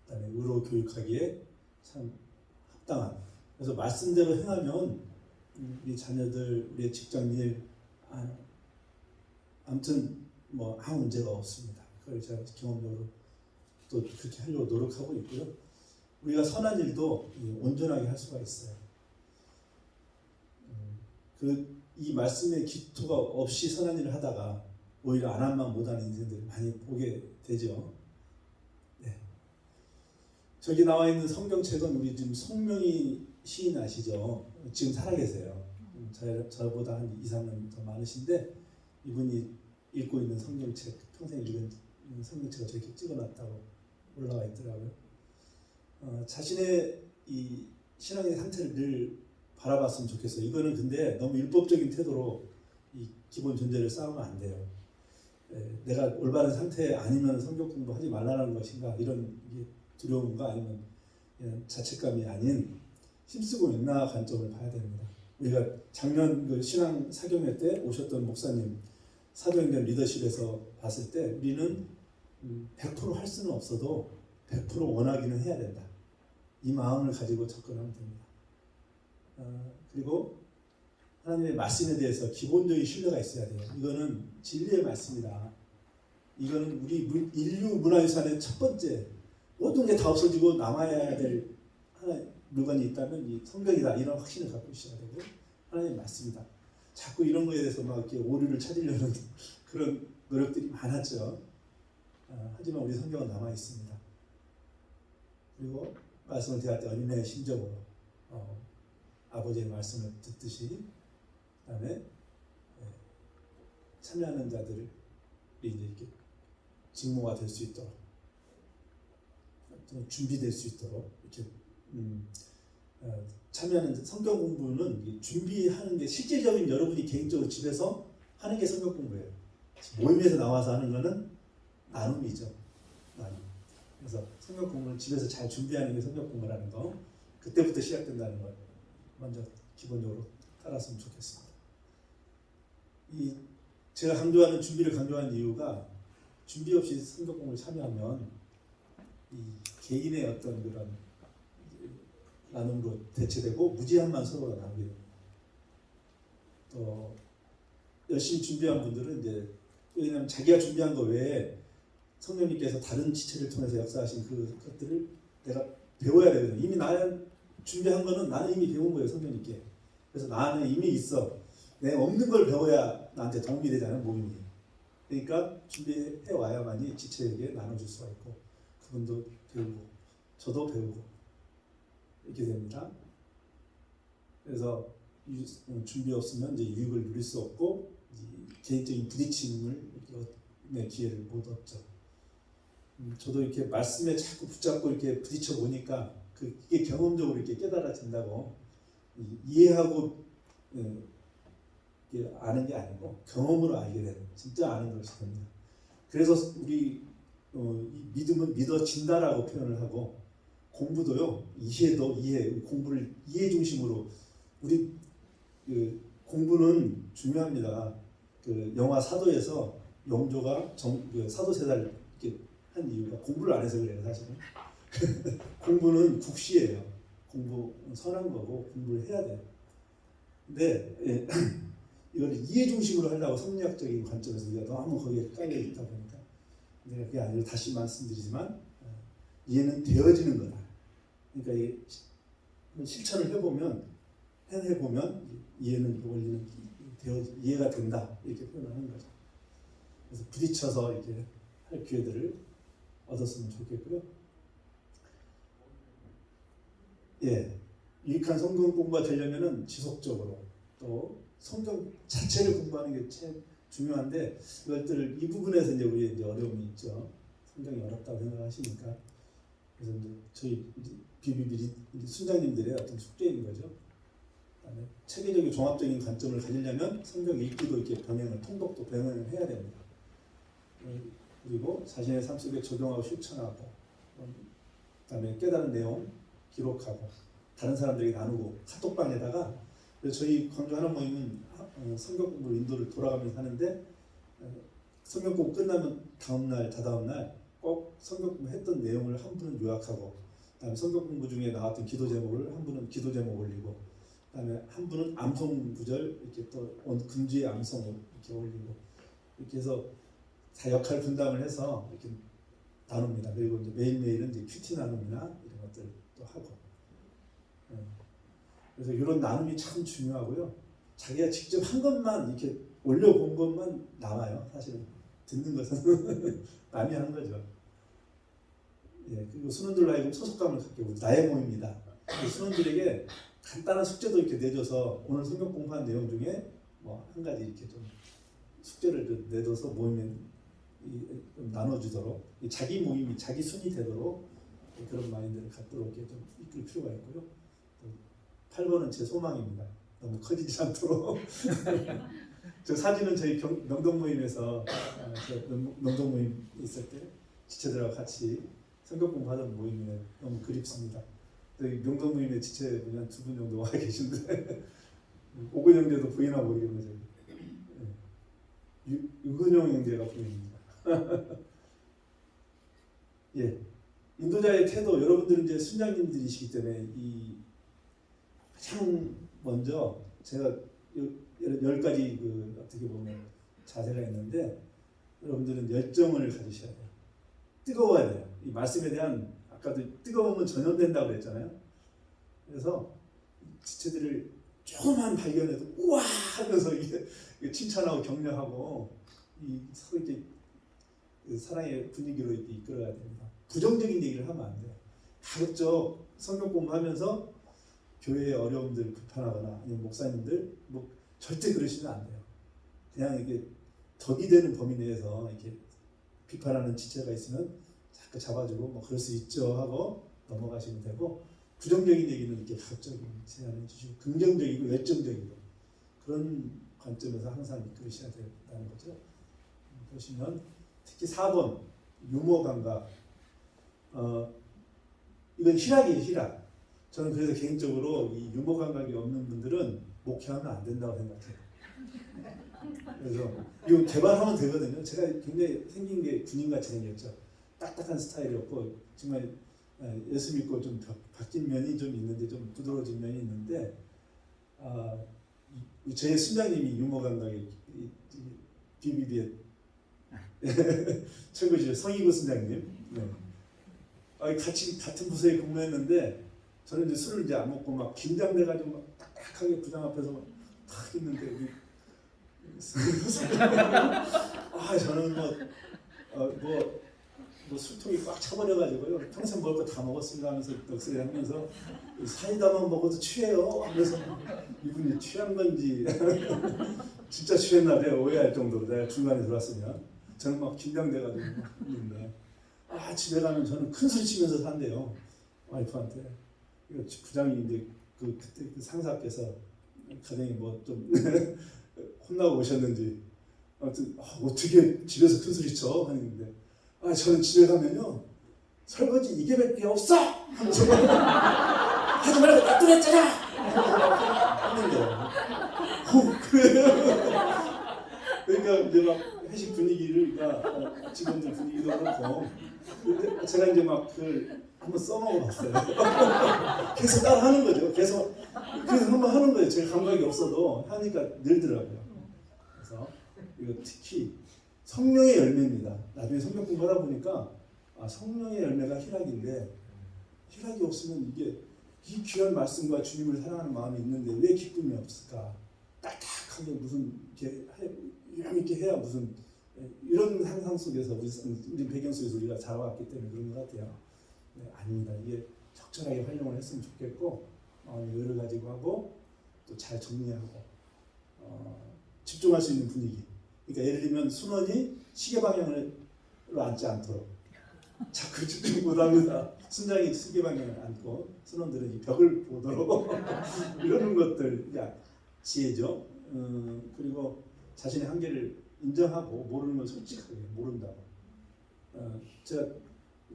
그다음에 의로 교육하기에 참 합당한. 그래서 말씀대로 행하면 우리 자녀들, 우리 직장일 아무튼 뭐 아무 문제가 없습니다. 그걸 제가 경험적으로 또 그렇게 하려고 노력하고 있고요. 우리가 선한 일도 온전하게 할 수가 있어요. 이 말씀의 기토가 없이 선한 일을 하다가 오히려 안 한만 못하는 인생들을 많이 보게 되죠. 네. 저기 나와 있는 성경책은 우리 지금 송명희 시인 아시죠? 지금 살아계세요. 저보다 한 2, 3년 더 많으신데 이분이 읽고 있는 성경책, 평생 읽은 성경책을 저렇게 찍어놨다고 올라와 있더라고요. 자신의 이 신앙의 상태를 늘 바라봤으면 좋겠어요. 이거는 근데 너무 율법적인 태도로 이 기본 존재를 쌓으면 안 돼요. 내가 올바른 상태 아니면 성경 공부하지 말라는 것인가 이런 두려움과 아니면 자책감이 아닌 힘쓰고 있나 관점을 봐야 됩니다. 우리가 작년 그 신앙 사경회 때 오셨던 목사님 사도행전 리더십에서 봤을 때 우리는 100% 할 수는 없어도 100% 원하기는 해야 된다. 이 마음을 가지고 접근하면 됩니다. 그리고 하나님의 말씀에 대해서 기본적인 신뢰가 있어야 돼요. 이거는 진리의 말씀이다. 이거는 우리 인류 문화유산의 첫 번째, 모든 게 다 없어지고 남아야 될 하나의 물건이 있다면 이 성경이다. 이런 확신을 갖고 있어야 되고 하나님의 말씀이다. 자꾸 이런 거에 대해서 막 이렇게 오류를 찾으려는 그런 노력들이 많았죠. 하지만 우리 성경은 남아 있습니다. 그리고 말씀을 대할 때 어린애의 심정으로 아버지의 말씀을 듣듯이 그다음에 참여하는 자들이 이제 이렇게 직무가 될 수 있도록 준비될 수 있도록 이렇게 참여하는 성경 공부는 준비하는 게 실질적인 여러분이 개인적으로 집에서 하는 게 성경 공부예요. 모임에서 나와서 하는 거는 나눔이죠. 나눔. 그래서 성경 공부는 집에서 잘 준비하는 게 성경 공부라는 거. 그때부터 시작된다는 걸 먼저 기본적으로 따랐으면 좋겠습니다. 제가 강조하는 준비를 강조하는 이유가 준비 없이 성경 공부를 참여하면 이 개인의 어떤 그런 나눔으로 대체되고 무지함만 서로가 나누게 됩니다. 또 열심히 준비한 분들은 이제 왜냐하면 자기가 준비한 거 외에 성령님께서 다른 지체를 통해서 역사하신 그것들을 내가 배워야 되거든요. 이미 나는 준비한 거는 나는 이미 배운 거예요. 성령님께. 그래서 나는 이미 있어. 내 없는 걸 배워야 나한테 도움이 되잖아요. 모임이. 그러니까 준비해 와야만이 지체에게 나눠줄 수가 있고 그분도 배우고 저도 배우고 이렇게 됩니다. 그래서 준비 없으면 이제 유익을 누릴 수 없고 개인적인 부딪힘을 기회를 못 얻죠. 저도 이렇게 말씀에 자꾸 붙잡고 이렇게 부딪혀 보니까 이게 경험적으로 이렇게 깨달아진다고 이해하고 아는 게 아니고 경험으로 알게 되는 진짜 아는 것이 됩니다. 그래서 우리 이 믿음은 믿어진다라고 표현을 하고 공부도요 이해도 공부를 이해 중심으로 우리 공부는 중요합니다. 영화 사도에서 영조가 사도세자를 이렇게 한 이유가 공부를 안 해서 그래요. 사실은 공부는 국시예요. 공부 선한 거고 공부를 해야 돼요. 근데 이걸 이해 중심으로 하려고 성리학적인 관점에서 우리가 너무 거기에 깔려 있다 보니까 내가 그게 아니라 다시 말씀드리지만 이해는 되어지는 거다. 그러니까 이 실천을 해보면 이해는 원리는 이해가 된다 이렇게 표현하는 거죠. 그래서 부딪혀서 이렇게 할 기회들을 얻었으면 좋겠고요. 유익한 성경 공부가 되려면은 지속적으로 또 성경 자체를 공부하는 게 참 중요한데 이것들 이 부분에서 이제 우리 이제 어려움이 있죠. 성경이 어렵다고 생각하시니까 그래서 이제 저희 BBB 순장님들의 어떤 숙제인 거죠. 그다음에 체계적인 종합적인 관점을 가지려면 성경 읽기도 이렇게 통독도 병행을 해야 됩니다. 그리고 자신의 삶 속에 적용하고 실천하고 그다음에 깨달은 내용 기록하고 다른 사람들에게 나누고 카톡방에다가 저희 광주 하나 모임은 성경 공부 인도를 돌아가면서 하는데 성경 공부 끝나면 다음날 다다음날 꼭 성경 공부 했던 내용을 한 분은 요약하고 다음에 성경 공부 중에 나왔던 기도 제목을 한 분은 기도 제목 올리고, 그다음에 한 분은 암송 구절 이렇게 또 금주의 암송을 이렇게 올리고, 이렇게 해서 다 역할 분담을 해서 이렇게 나눕니다. 그리고 이제 매일매일은 이제 큐티 나눔이나 이런 것들도 하고. 그래서 이런 나눔이 참 중요하고요. 자기가 직접 한 것만 이렇게 올려본 것만 나와요. 사실은 듣는 것은 남이 하는 거죠. 예, 그리고 순원들로 하여금 소속감을 갖게 하고 나의 모임이다. 순원들에게 간단한 숙제도 이렇게 내줘서 오늘 성경 공부한 내용 중에 뭐 한 가지 이렇게 좀 숙제를 좀 내줘서 모임에 좀 나눠주도록, 자기 모임이 자기 순이 되도록 그런 마인드를 갖도록 이렇게 좀 이끌 필요가 있고요. 8번은 제 소망입니다. 너무 커지지 않도록. 저 사진은 저희 명동 모임에서 명동 모임 있을 때 지체들하고 같이 성경 공부하던 모임에 너무 그립습니다. 여기 명동 모임에 지체분이 한 2분 정도 와 계신데 오근 형제도 부인하고 모이고 저기 유근용 형제가 부인입니다. 예, 인도자의 태도, 여러분들은 이제 순장님들이시기 때문에 이 가장 먼저 제가 10가지 그 어떻게 보면 자세가 있는데, 여러분들은 열정을 가지셔야 돼요. 뜨거워야 돼요. 이 말씀에 대한, 아까도 뜨거움은 전염된다고 그랬잖아요. 그래서 지체들을 조금만 발견해도 우와 하면서 이게 칭찬하고 격려하고 이 서로 이렇게 사랑의 분위기로 이렇게 이끌어야 됩니다. 부정적인 얘기를 하면 안 돼요. 가급적 성경 공부하면서 교회의 어려움들 비판하거나 아니면 목사님들 뭐 절대 그러시면 안 돼요. 그냥 이게 덕이 되는 범위 내에서 이렇게 비판하는 지체가 있으면 자꾸 잡아주고 뭐 그럴 수 있죠 하고 넘어가시면 되고, 부정적인 얘기는 이렇게 가급적 제안해 주시고 긍정적이고 열정적이고 그런 관점에서 항상 이끌으셔야 된다는 거죠. 보시면 특히 4번 유머 감각, 이건 희락이에요. 희락. 저는 그래서 개인적으로 이 유머 감각이 없는 분들은 목회하면 안 된다고 생각해요. 그래서 이거 개발하면 되거든요. 제가 굉장히 생긴 게 군인같이 생겼죠. 딱딱한 스타일이었고 정말 예수 믿고 좀 바뀐 면이 좀 있는데, 좀 부드러워진 면이 있는데, 제 순장님이 유머 감각이 BBB의 최고죠. 성희구 순장님. 네. 같이 같은 부서에 근무했는데 저는 이제 술을 이제 안 먹고 막 긴장돼가지고 막 딱딱하게 부장 앞에서 막 탁 있는데 저는 뭐 술통이 꽉 차버려가지고요. 평생 먹을 거 다 먹었습니다 하면서 넋을 하면서 사이다만 먹어도 취해요 하면서 이분이 취한 건지 진짜 취했나 봐요. 오해할 정도로 내가 중간에 들어왔으면. 저는 막 긴장돼가지고 있는데 집에 가면 저는 큰 소리 치면서 산대요. 와이프한테. 부장이 이제 그때 그 상사께서 가정이 뭐 좀 혼나고 오셨는지 아무튼 어떻게 집에서 큰 소리 쳐 하는데, 저는 집에 가면요 설거지 이게 밖에 없어 하면서 하지 말고 놔두랬잖아 하는데 그래요. 그러니까 이제 막 회식 분위기를 직원들 분위기도 그렇고, 근데 제가 이제 막 그걸 한번 써먹어봤어요. 계속 따라 하는 거죠. 계속 그래서 한번 하는 거예요. 제가 감각이 없어도 하니까 늘더라고요. 그래서 이거 특히 성령의 열매입니다. 나중에 성경 공부하다 보니까 성령의 열매가 희락인데, 희락이 없으면 이게 이 귀한 말씀과 주님을 사랑하는 마음이 있는데 왜 기쁨이 없을까? 딱딱하게 무슨 이렇게 유명 있게 해야 무슨 이런 상상 속에서 우리 배경 속에서 우리가 자라왔기 때문에 그런 것 같아요. 네, 아닙니다. 이게 적절하게 활용을 했으면 좋겠고, 여러 가지고 하고 또 잘 정리하고 집중할 수 있는 분위기. 그러니까 예를 들면 순원이 시계 방향으로 앉지 않도록 자꾸 집중 못합니다. 순장이 시계 방향을 앉고 순원들은 이 벽을 보도록 이러는 것들 지혜죠. 그리고 자신의 한계를 인정하고 모르는 건 솔직하게 모른다고. 제가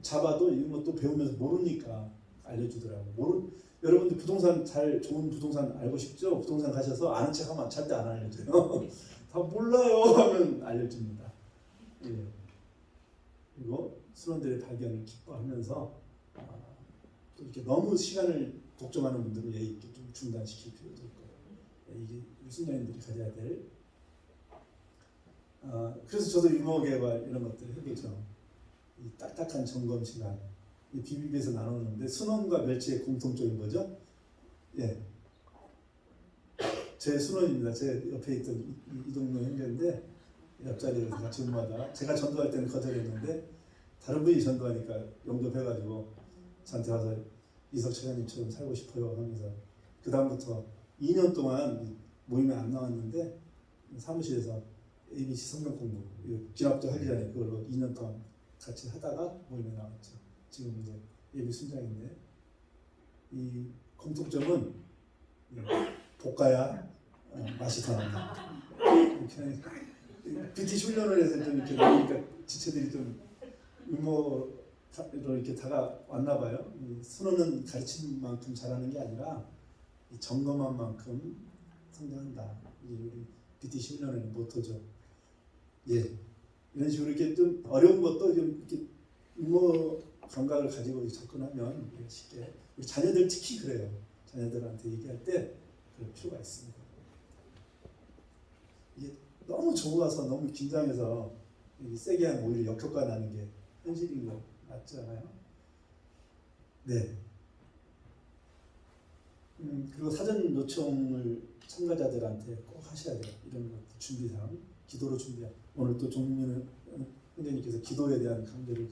잡아도 이런 것도 배우면서 모르니까 알려주더라고. 여러분들 부동산 좋은 부동산 알고 싶죠? 부동산 가셔서 아는 척하면 절대 안 알려줘요. 다 몰라요 하면 알려줍니다. 그리고 순원들의 발견을 기뻐하면서 또 이렇게 너무 시간을 독점하는 분들은 예의 있게 좀 중단시킬 필요도 있고 이게 순장님들이 가져야 될 그래서 저도 유머 개발 이런 것들 해보죠. 이 딱딱한 점검 시간 이 BBB에서 나누는데 순원과 멸치의 공통점이 뭐죠? 예, 제 순원입니다. 제 옆에 있던 이동명 형제인데 옆자리에서 같이 근무하다가 제가 전도할 때는 거절했는데 다른 분이 전도하니까 용접해가지고 저한테 와서 이석 차장님처럼 살고 싶어요 하면서 그 다음부터 2년 동안 모임에 안 나왔는데 사무실에서 ABC 성경 공부 기납도 하기 전에 그걸로 2년 동안 같이 하다가 모임에 나왔죠. 지금 이제 예비 순장인데 이 공통점은 볶아야 맛이 더 난다. BTC 훈련을 해서 좀 이렇게 나오니까 지체들이 좀 유머로 이렇게 다가왔나 봐요. 순호는 가르친 만큼 잘하는 게 아니라 이 점검한 만큼 성장한다. 이게 우리 BTC 훈련의 모토죠. 예, 이런 식으로 이렇게 좀 어려운 것도 좀 이렇게 유머 감각을 가지고 접근하면 쉽게 우리 자녀들 특히 그래요. 자녀들한테 얘기할 때 그럴 필요가 있습니다. 이게 너무 좋아서 너무 긴장해서 세게 하면 오히려 역효과 나는 게 현실인 거 맞잖아요. 네. 그리고 사전 요청을 참가자들한테 꼭 하셔야 돼요. 이런 것 준비사항, 기도로 준비하고 오늘 또 종민 형제님께서 기도에 대한 강조를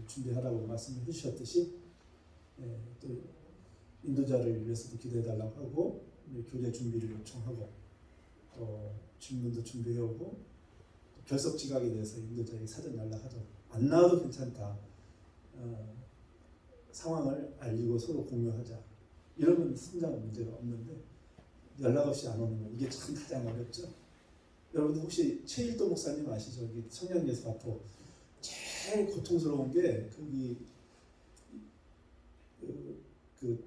준비하라고 말씀을 해주셨듯이 또 인도자를 위해서도 기도해달라고 하고 교제 준비를 요청하고 또 질문도 준비해오고 결석 지각에 대해서 인도자에게 사전 연락하죠. 안 나와도 괜찮다. 상황을 알리고 서로 공유하자. 이러면 성장은 문제가 없는데 연락 없이 안 오는 거 이게 참 가장 어렵죠. 여러분 혹시 최일도 목사님 아시죠? 청년예수 앞으로 제일 고통스러운 게 거기 그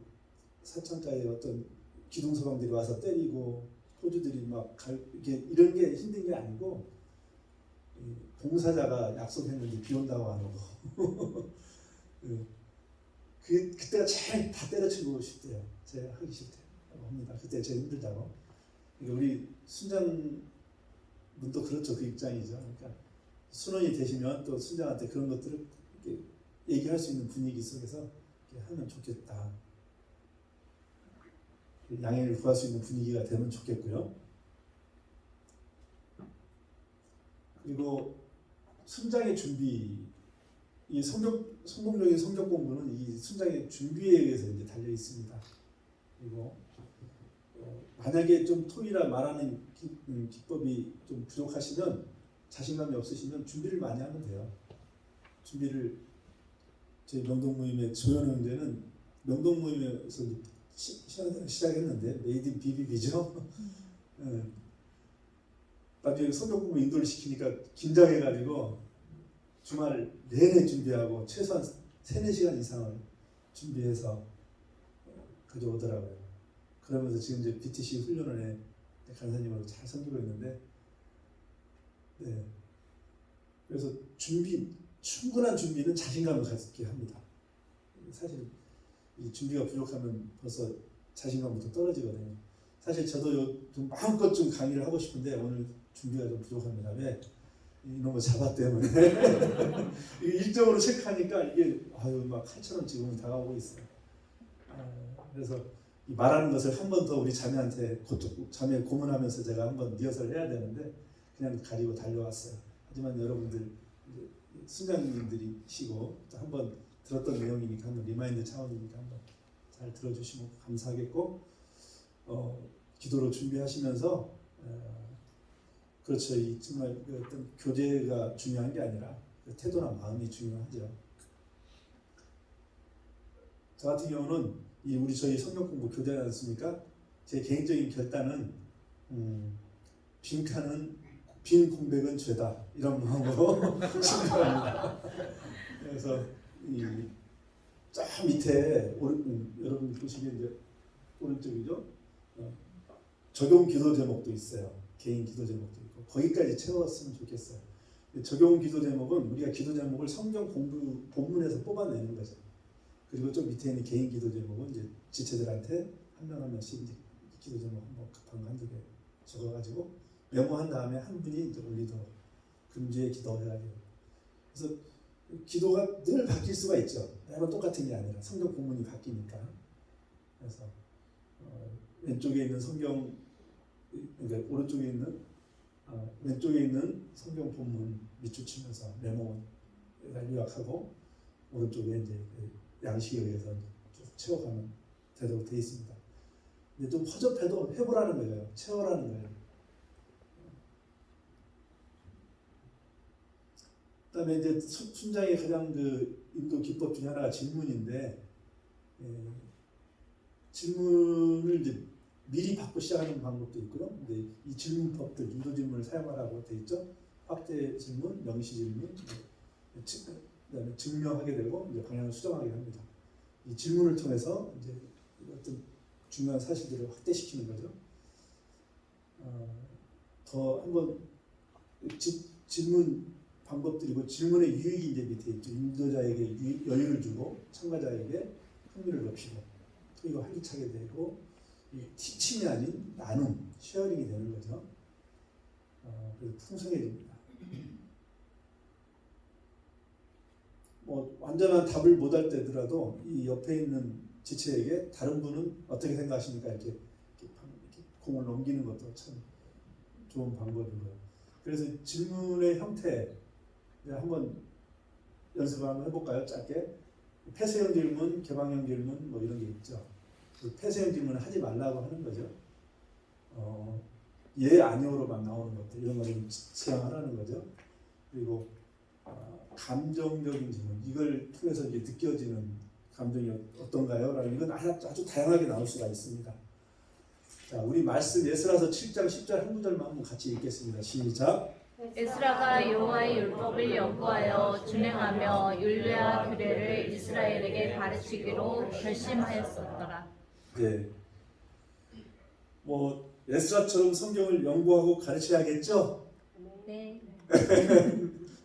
사창가에 어떤 기둥서방들이 와서 때리고 포주들이 막 이게 이런 게 힘든 게 아니고 봉사자가 약속했는데 비 온다고 안 오고 그때가 제일 다 때려치고 싶대요. 제가 하기 싫대요. 합니다. 그때 제일 힘들다고. 그러니까 우리 순장분도 그렇죠. 그 입장이죠. 그러니까 순원이 되시면 또 순장한테 그런 것들을 이렇게 얘기할 수 있는 분위기 속에서 이렇게 하면 좋겠다. 양해를 구할 수 있는 분위기가 되면 좋겠고요. 그리고 순장의 준비, 이 성공적인 성경 공부는 이 순장의 준비에 의해서 이제 달려 있습니다. 그리고 만약에 좀 토의라 말하는 기법이 좀 부족하시면 자신감이 없으시면 준비를 많이 하면 돼요. 준비를 저희 명동 모임의 조현 형제는 명동 모임에서 시작했는데 메이드 인 BBB죠. 나중에 성경 공부 인도를 시키니까 긴장해가지고 주말 내내 준비하고 최소한 3-4시간 이상을 준비해서 가져오더라고요. 그러면서 지금 이제 BTC 훈련을 해 간사님하고 잘 섬기고 있는데, 네. 그래서 충분한 준비는 자신감을 갖게 합니다. 사실 이 준비가 부족하면 벌써 자신감부터 떨어지거든요. 사실 저도 좀 마음껏 좀 강의를 하고 싶은데 오늘 준비가 좀 부족합니다. 왜? 이놈의 자바 때문에 일정으로 체크하니까 이게 막 칼처럼 지금 다가오고 있어요. 그래서 이 말하는 것을 한 번 더 우리 자매한테 자매 고문하면서 제가 한번 리허설을 해야 되는데 그냥 가지고 달려왔어요. 하지만 여러분들 순장님들이시고 또 한번 들었던 내용이니까 한번 리마인드 차원이니까 한번 잘 들어주시면 감사하겠고 기도로 준비하시면서 그렇죠. 이 정말 그 어떤 교제가 중요한 게 아니라 그 태도나 마음이 중요하죠. 저 같은 경우는 우리 저희 성경 공부 교대하지 않습니까? 제 개인적인 결단은 빈 공백은 죄다 이런 마음으로 신고합니다. 그래서 저 밑에 여러분 보시면 이제 오른쪽이죠. 적용 기도 제목도 있어요. 개인 기도 제목도 있고 거기까지 채웠으면 좋겠어요. 적용 기도 제목은 우리가 기도 제목을 성경 공부 본문에서 뽑아내는 거죠. 그리고 좀 밑에 있는 개인 기도 제목은 이제 지체들한테 한 명 한 명씩 이제 기도 제목 한번 급한 거 한두 개 적어가지고 메모한 다음에 한 분이 이제 올리도록 금주에 기도해가지고. 그래서 기도가 늘 바뀔 수가 있죠. 매번 똑같은 게 아니라 성경 본문이 바뀌니까. 그래서 왼쪽에 있는 성경, 그러니까 오른쪽에 있는 왼쪽에 있는 성경 본문 밑줄치면서 메모 요약하고 오른쪽에 이제 양식에 의해서 쭉 채워가면 되도록 되어 있습니다. 근데 좀 허접해도 해보라는 거예요. 채워라는 거예요. 그다음에 이제 순장의 가장 그 인도 기법 중에 하나가 질문인데, 질문을 이제 미리 받고 시작하는 방법도 있고요. 근데 이 질문법들 유도 질문을 사용하라고 돼 있죠. 확대 질문, 명시 질문, 그다음에 증명하게 되고 이제 방향을 수정하게 합니다. 이 질문을 통해서 이제 어떤 중요한 사실들을 확대시키는 거죠. 더 한번 질문 방법들이고 질문의 유익이 이제 밑에 있죠. 인도자에게 여유를 주고 참가자에게 흥미를 높이고 그리고 활기차게 되고 이 티칭이 아닌 나눔, 쉐어링이 되는 거죠. 그래서 풍성해집니다. 뭐 완전한 답을 못할 때더라도 이 옆에 있는 지체에게 다른 분은 어떻게 생각하십니까? 이렇게 공을 넘기는 것도 참 좋은 방법이고요. 그래서 질문의 형태 한번 연습 한번 해볼까요? 짧게. 폐쇄형 질문, 개방형 질문 뭐 이런 게 있죠. 그 폐쇄형 질문을 하지 말라고 하는 거죠. 예, 아니오로만 나오는 것들 이런 거는 지양하라는 거죠. 그리고 감정적인 질문, 이걸 통해서 이제 느껴지는 감정이 어떤가요? 라는 이건 아주 다양하게 나올 수가 있습니다. 자, 우리 말씀 에스라서 7장 10절 한 구절만 한번 같이 읽겠습니다. 시작. 에스라가 여호와의 율법을 연구하여 준행하며 율례와 규례를 이스라엘에게 가르치기로 결심하였었더라. 네. 뭐 에스라처럼 성경을 연구하고 가르쳐야겠죠? 네.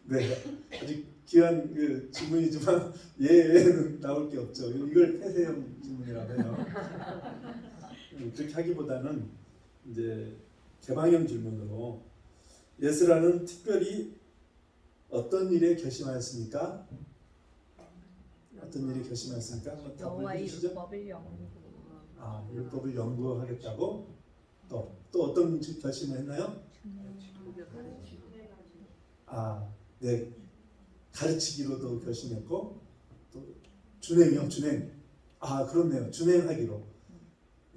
네. 아주 귀한 그 질문이지만 예외는 나올 게 없죠. 이걸 폐쇄형 질문이라고 해요. 그렇게 하기보다는 이제 개방형 질문으로 에스라는 특별히 어떤 일에 결심하였습니까? 어떤 일에 결심하였습니까? 한번 답을 여호와의 해주시죠. 율법을 연구. 율법을 연구하겠다고 또 어떤 결심을 했나요? 네. 가르치기로도 결심했고 또 준행. 그렇네요. 준행하기로.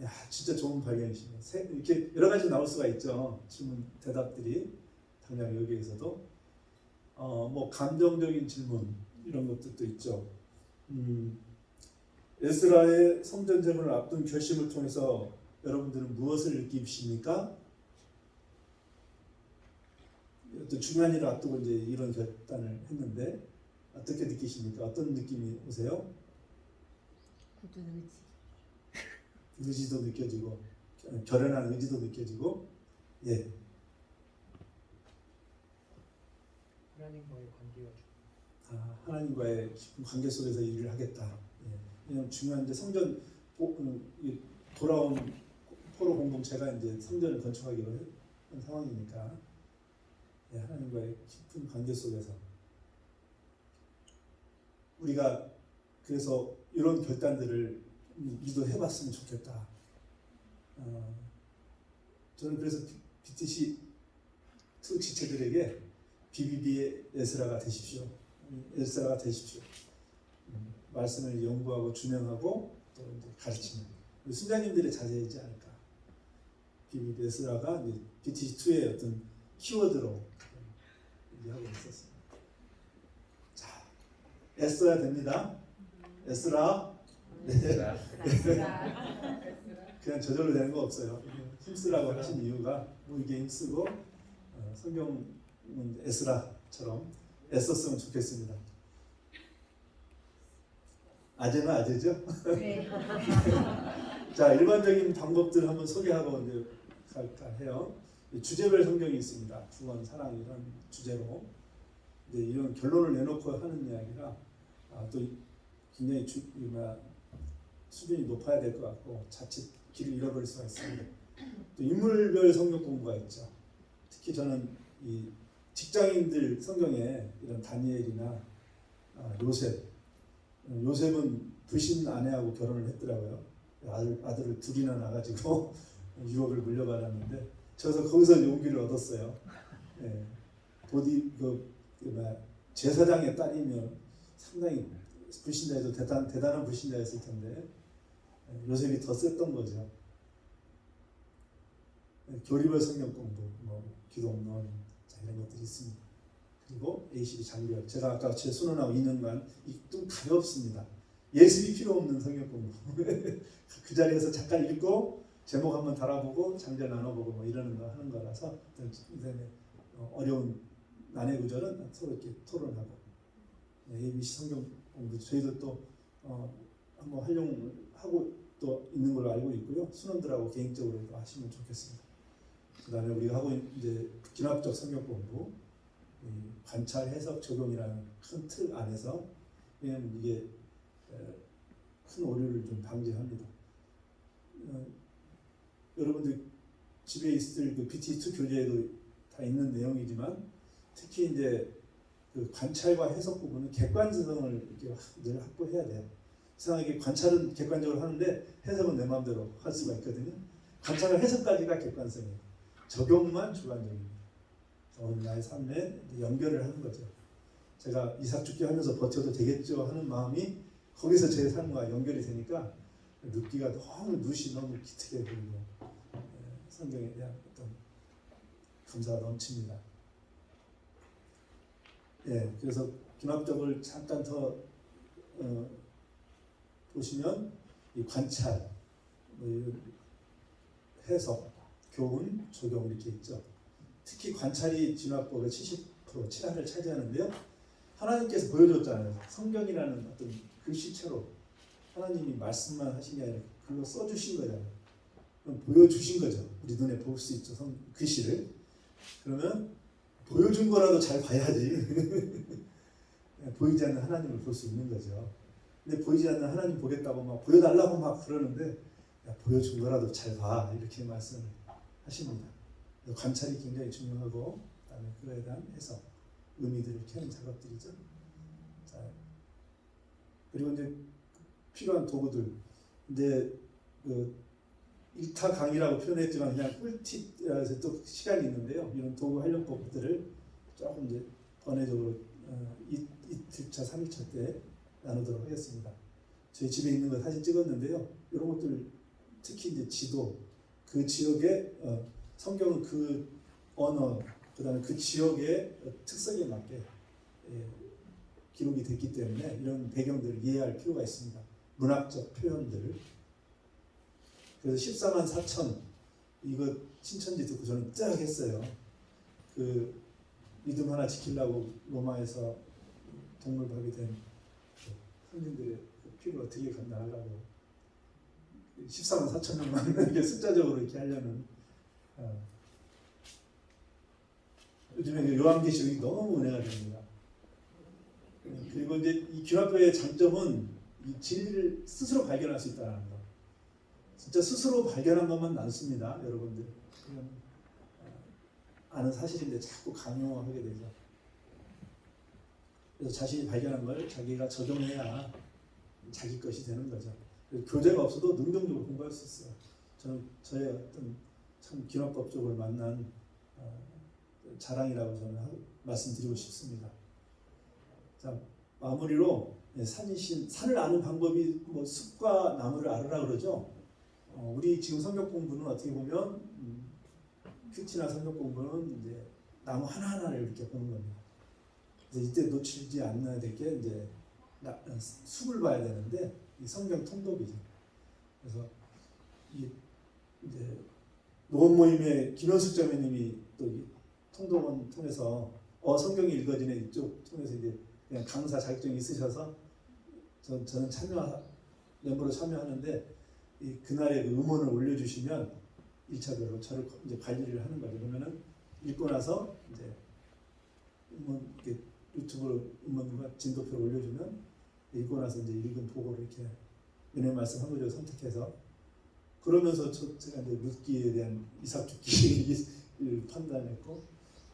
야, 진짜 좋은 발견이시네요. 이렇게 여러 가지 나올 수가 있죠. 질문 대답들이 당장 여기에서도 뭐 감정적인 질문 이런 것들도 있죠. 에스라의 성전 제문을 앞둔 결심을 통해서 여러분들은 무엇을 느끼십니까? 어떤 중요한 일을 앞두고 이제 이런 결단을 했는데 어떻게 느끼십니까? 어떤 느낌이 오세요? 굳은 의지. 의지도 느껴지고 결연한 의지도 느껴지고 예. 하나님과의 관계가 하나님과의 깊은 관계 속에서 일을 하겠다. 예. 왜냐하면 중요한 이제 성전 돌아온 포로 공동체가 이제 성전을 건축하기로 한 상황이니까 예, 하나님과의 깊은 관계 속에서 우리가 그래서 이런 결단들을 우리도 해봤으면 좋겠다. 저는 그래서 BTC 투 지체들에게 BBB의 에스라가 되십시오. 에스라가 되십시오. 말씀을 연구하고 준행하고 또 이제 가르치는 우리 순자님들의 자세이지 않을까. BBB 에스라가 BTC 2의 어떤 키워드로 얘기하고 있었습니다. 자, 애써야 됩니다. 에스라. 네. 그냥 저절로 되는 거 없어요. 힘쓰라고 하신 이유가 모이게 힘쓰고 성경은 에스라처럼 애썼으면 좋겠습니다. 아재는 아재죠? 네. 자, 일반적인 방법들 한번 소개하고 이제 갈까 해요. 주제별 성경이 있습니다. 구원, 사랑 이런 주제로 이제 이런 결론을 내놓고 하는 이야기라 또 굉장히 수준이 높아야 될 것 같고 자칫 길을 잃어버릴 수가 있습니다. 또 인물별 성경 공부가 있죠. 특히 저는 이 직장인들 성경에 이런 다니엘이나 요셉은 불신 아내하고 결혼을 했더라고요. 아들을 둘이나 낳아가지고 유혹을 물려받았는데 저서 거기서 용기를 얻었어요. 예. 제사장의 딸이면 상당히 불신자에도 대단한 불신자였을 텐데 요셉이 더 셌던 거죠. 교리별 성경 공부, 기독론 이런 것들이 있습니다. 그리고 ACB 장벽. 제가 아까 제 순원하고 2년간 좀 가볍습니다. 예습이 필요 없는 성경 공부. 그 자리에서 잠깐 읽고 제목 한번 달아보고 장절 나눠보고 이러는 거 하는 거라서 어려운 난해 구절은 서로 이렇게 토론하고 ABC 성경 공부 저희도 또 한번 활용하고 또 있는 걸로 알고 있고요. 순원들하고 개인적으로 또 하시면 좋겠습니다. 그다음에 우리가 하고 있는 이제 기납적 성경 공부, 관찰, 해석, 적용이라는 큰 틀 안에서 왜냐하면 이게 큰 오류를 좀 방지합니다. 여러분들 집에 있을 그 BT2 교재에도 다 있는 내용이지만 특히 이제 그 관찰과 해석 부분은 객관성을 이렇게 늘 확보해야 돼요. 이상하게 관찰은 객관적으로 하는데 해석은 내 마음대로 할 수가 있거든요. 관찰과 해석까지가 객관성이에요. 적용만 주관적입니다. 오늘 나의 삶에 연결을 하는 거죠. 제가 이삭 죽기 하면서 버텨도 되겠죠 하는 마음이 거기서 제 삶과 연결이 되니까 눕기가 눕이 너무 기특해 보이고 성경에 대한 어떤 감사가 넘칩니다. 그래서 기납적을 잠깐 더 보시면 이 관찰, 해석, 교훈, 적용 이렇게 있죠. 특히 관찰이 진화법의 70% 7할을 차지하는데요. 하나님께서 보여줬잖아요. 성경이라는 어떤 글씨체로 하나님이 말씀만 하신 게 아니라 그거 써주신 거잖아요. 그럼 보여주신 거죠. 우리 눈에 볼 수 있죠. 글씨를. 그러면 보여준 거라도 잘 봐야지. 보이지 않는 하나님을 볼 수 있는 거죠. 근데 보이지 않는 하나님 보겠다고 막 보여달라고 막 그러는데 보여준 거라도 잘 봐. 이렇게 말씀을 하십니다. 관찰이 굉장히 중요하고 그다음에 그거에 대한 해석, 의미들을 캐는 작업들이죠. 자, 그리고 이제 필요한 도구들. 이제 일타 강의라고 표현했지만 그냥 꿀팁이라서 또 시간이 있는데요. 이런 도구 활용법들을 조금 이제 번외적으로 2일차, 3일차 때 나누도록 하겠습니다. 저희 집에 있는 거 사진 찍었는데요. 이런 것들 특히 이제 지도, 그 지역의 성경은 그 언어, 그다음에 그 지역의 특성에 맞게 기록이 됐기 때문에 이런 배경들을 이해할 필요가 있습니다. 문학적 표현들. 그래서 14만 4천 이거 신천지 듣고 저는 쫙 했어요. 그 믿음 하나 지키려고 로마에서 동물박이 된 선진들의 피를 어떻게 감당하려고 14만 4천 명만 이렇게 숫자적으로 이렇게 하려는 요즘에 요한계시록이 너무 은혜가 됩니다. 그리고 이제 이 기독교의 장점은 이 진리를 스스로 발견할 수 있다는 거. 진짜 스스로 발견한 것만 남습니다, 여러분들. 그냥 아는 사실인데 자꾸 강요하게 되죠. 그래서 자신이 발견한 걸 자기가 적용해야 자기 것이 되는 거죠. 교재가 없어도 능동적으로 공부할 수 있어요. 저는 저의 어떤 참 기독법적으로 만난 자랑이라고 저는 말씀드리고 싶습니다. 자, 마무리로 산을 아는 방법이 숲과 나무를 알으라 그러죠. 우리 지금 성경 공부는 어떻게 보면 큐티나 성경 공부는 이제 나무 하나하나를 이렇게 보는 겁니다. 그래서 이때 놓치지 않아야 될 게 이제 숲을 봐야 되는데 이 성경 통독이죠. 그래서 이제 노원 모임의 김현숙 자매님이 또 통독원 통해서 성경이 읽어지네 이쪽 통해서 이제 그냥 강사 자격증이 있으셔서 저는 멤버로 참여하는데 그날의 그 음원을 올려주시면 1차별로 저를 이제 관리를 하는 거죠. 그러면은 읽고 나서 이제 음원 이렇게 유튜브로 음원과 진도표를 올려주면 읽고 나서 이제 읽은 보고를 이렇게 은혜 말씀 한 구절 선택해서 그러면서 제가 이제 룻기에 대한 이삭 죽기를 판단했고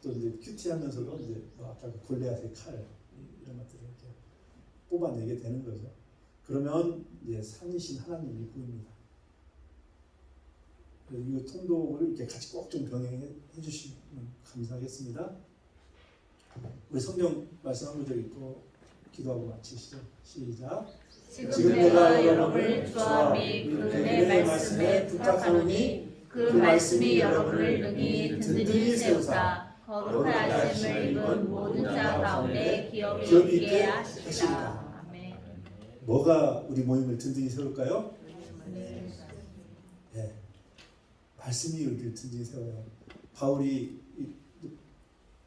또 이제 큐티하면서도 이제 뭐 아까 그 골리앗의 칼 이런 것들을 이렇게 뽑아내게 되는 거죠. 그러면 이제 산이신 하나님이 보입니다. 이 통독을 이렇게 같이 꼭 좀 병행해 주시면 감사하겠습니다. 우리 성경 말씀 한 구절 읽고 기도하고 마치시죠. 시작. 지금 내가 여러분을 주와 및 그 은혜 말씀에 부탁하노니 그 말씀이 여러분을 능히 든든히 세우사 거룩하심을 입은 모든 자 가운데 기업이 있게 하시리라. 아멘. 뭐가 우리 모임을 든든히 세울까요? 네. 말씀이 우리를 든든히 세워요. 바울이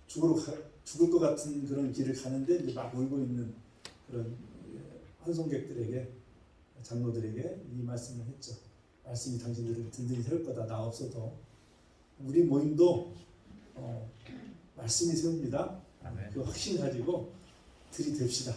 죽을 것 같은 그런 길을 가는데 이제 막 울고 있는 그런 환송객들에게 장로들에게 이 말씀을 했죠. 말씀이 당신들을 든든히 세울 거다. 나 없어도 우리 모임도 말씀이 세웁니다. 그 확신 가지고 들이댑시다.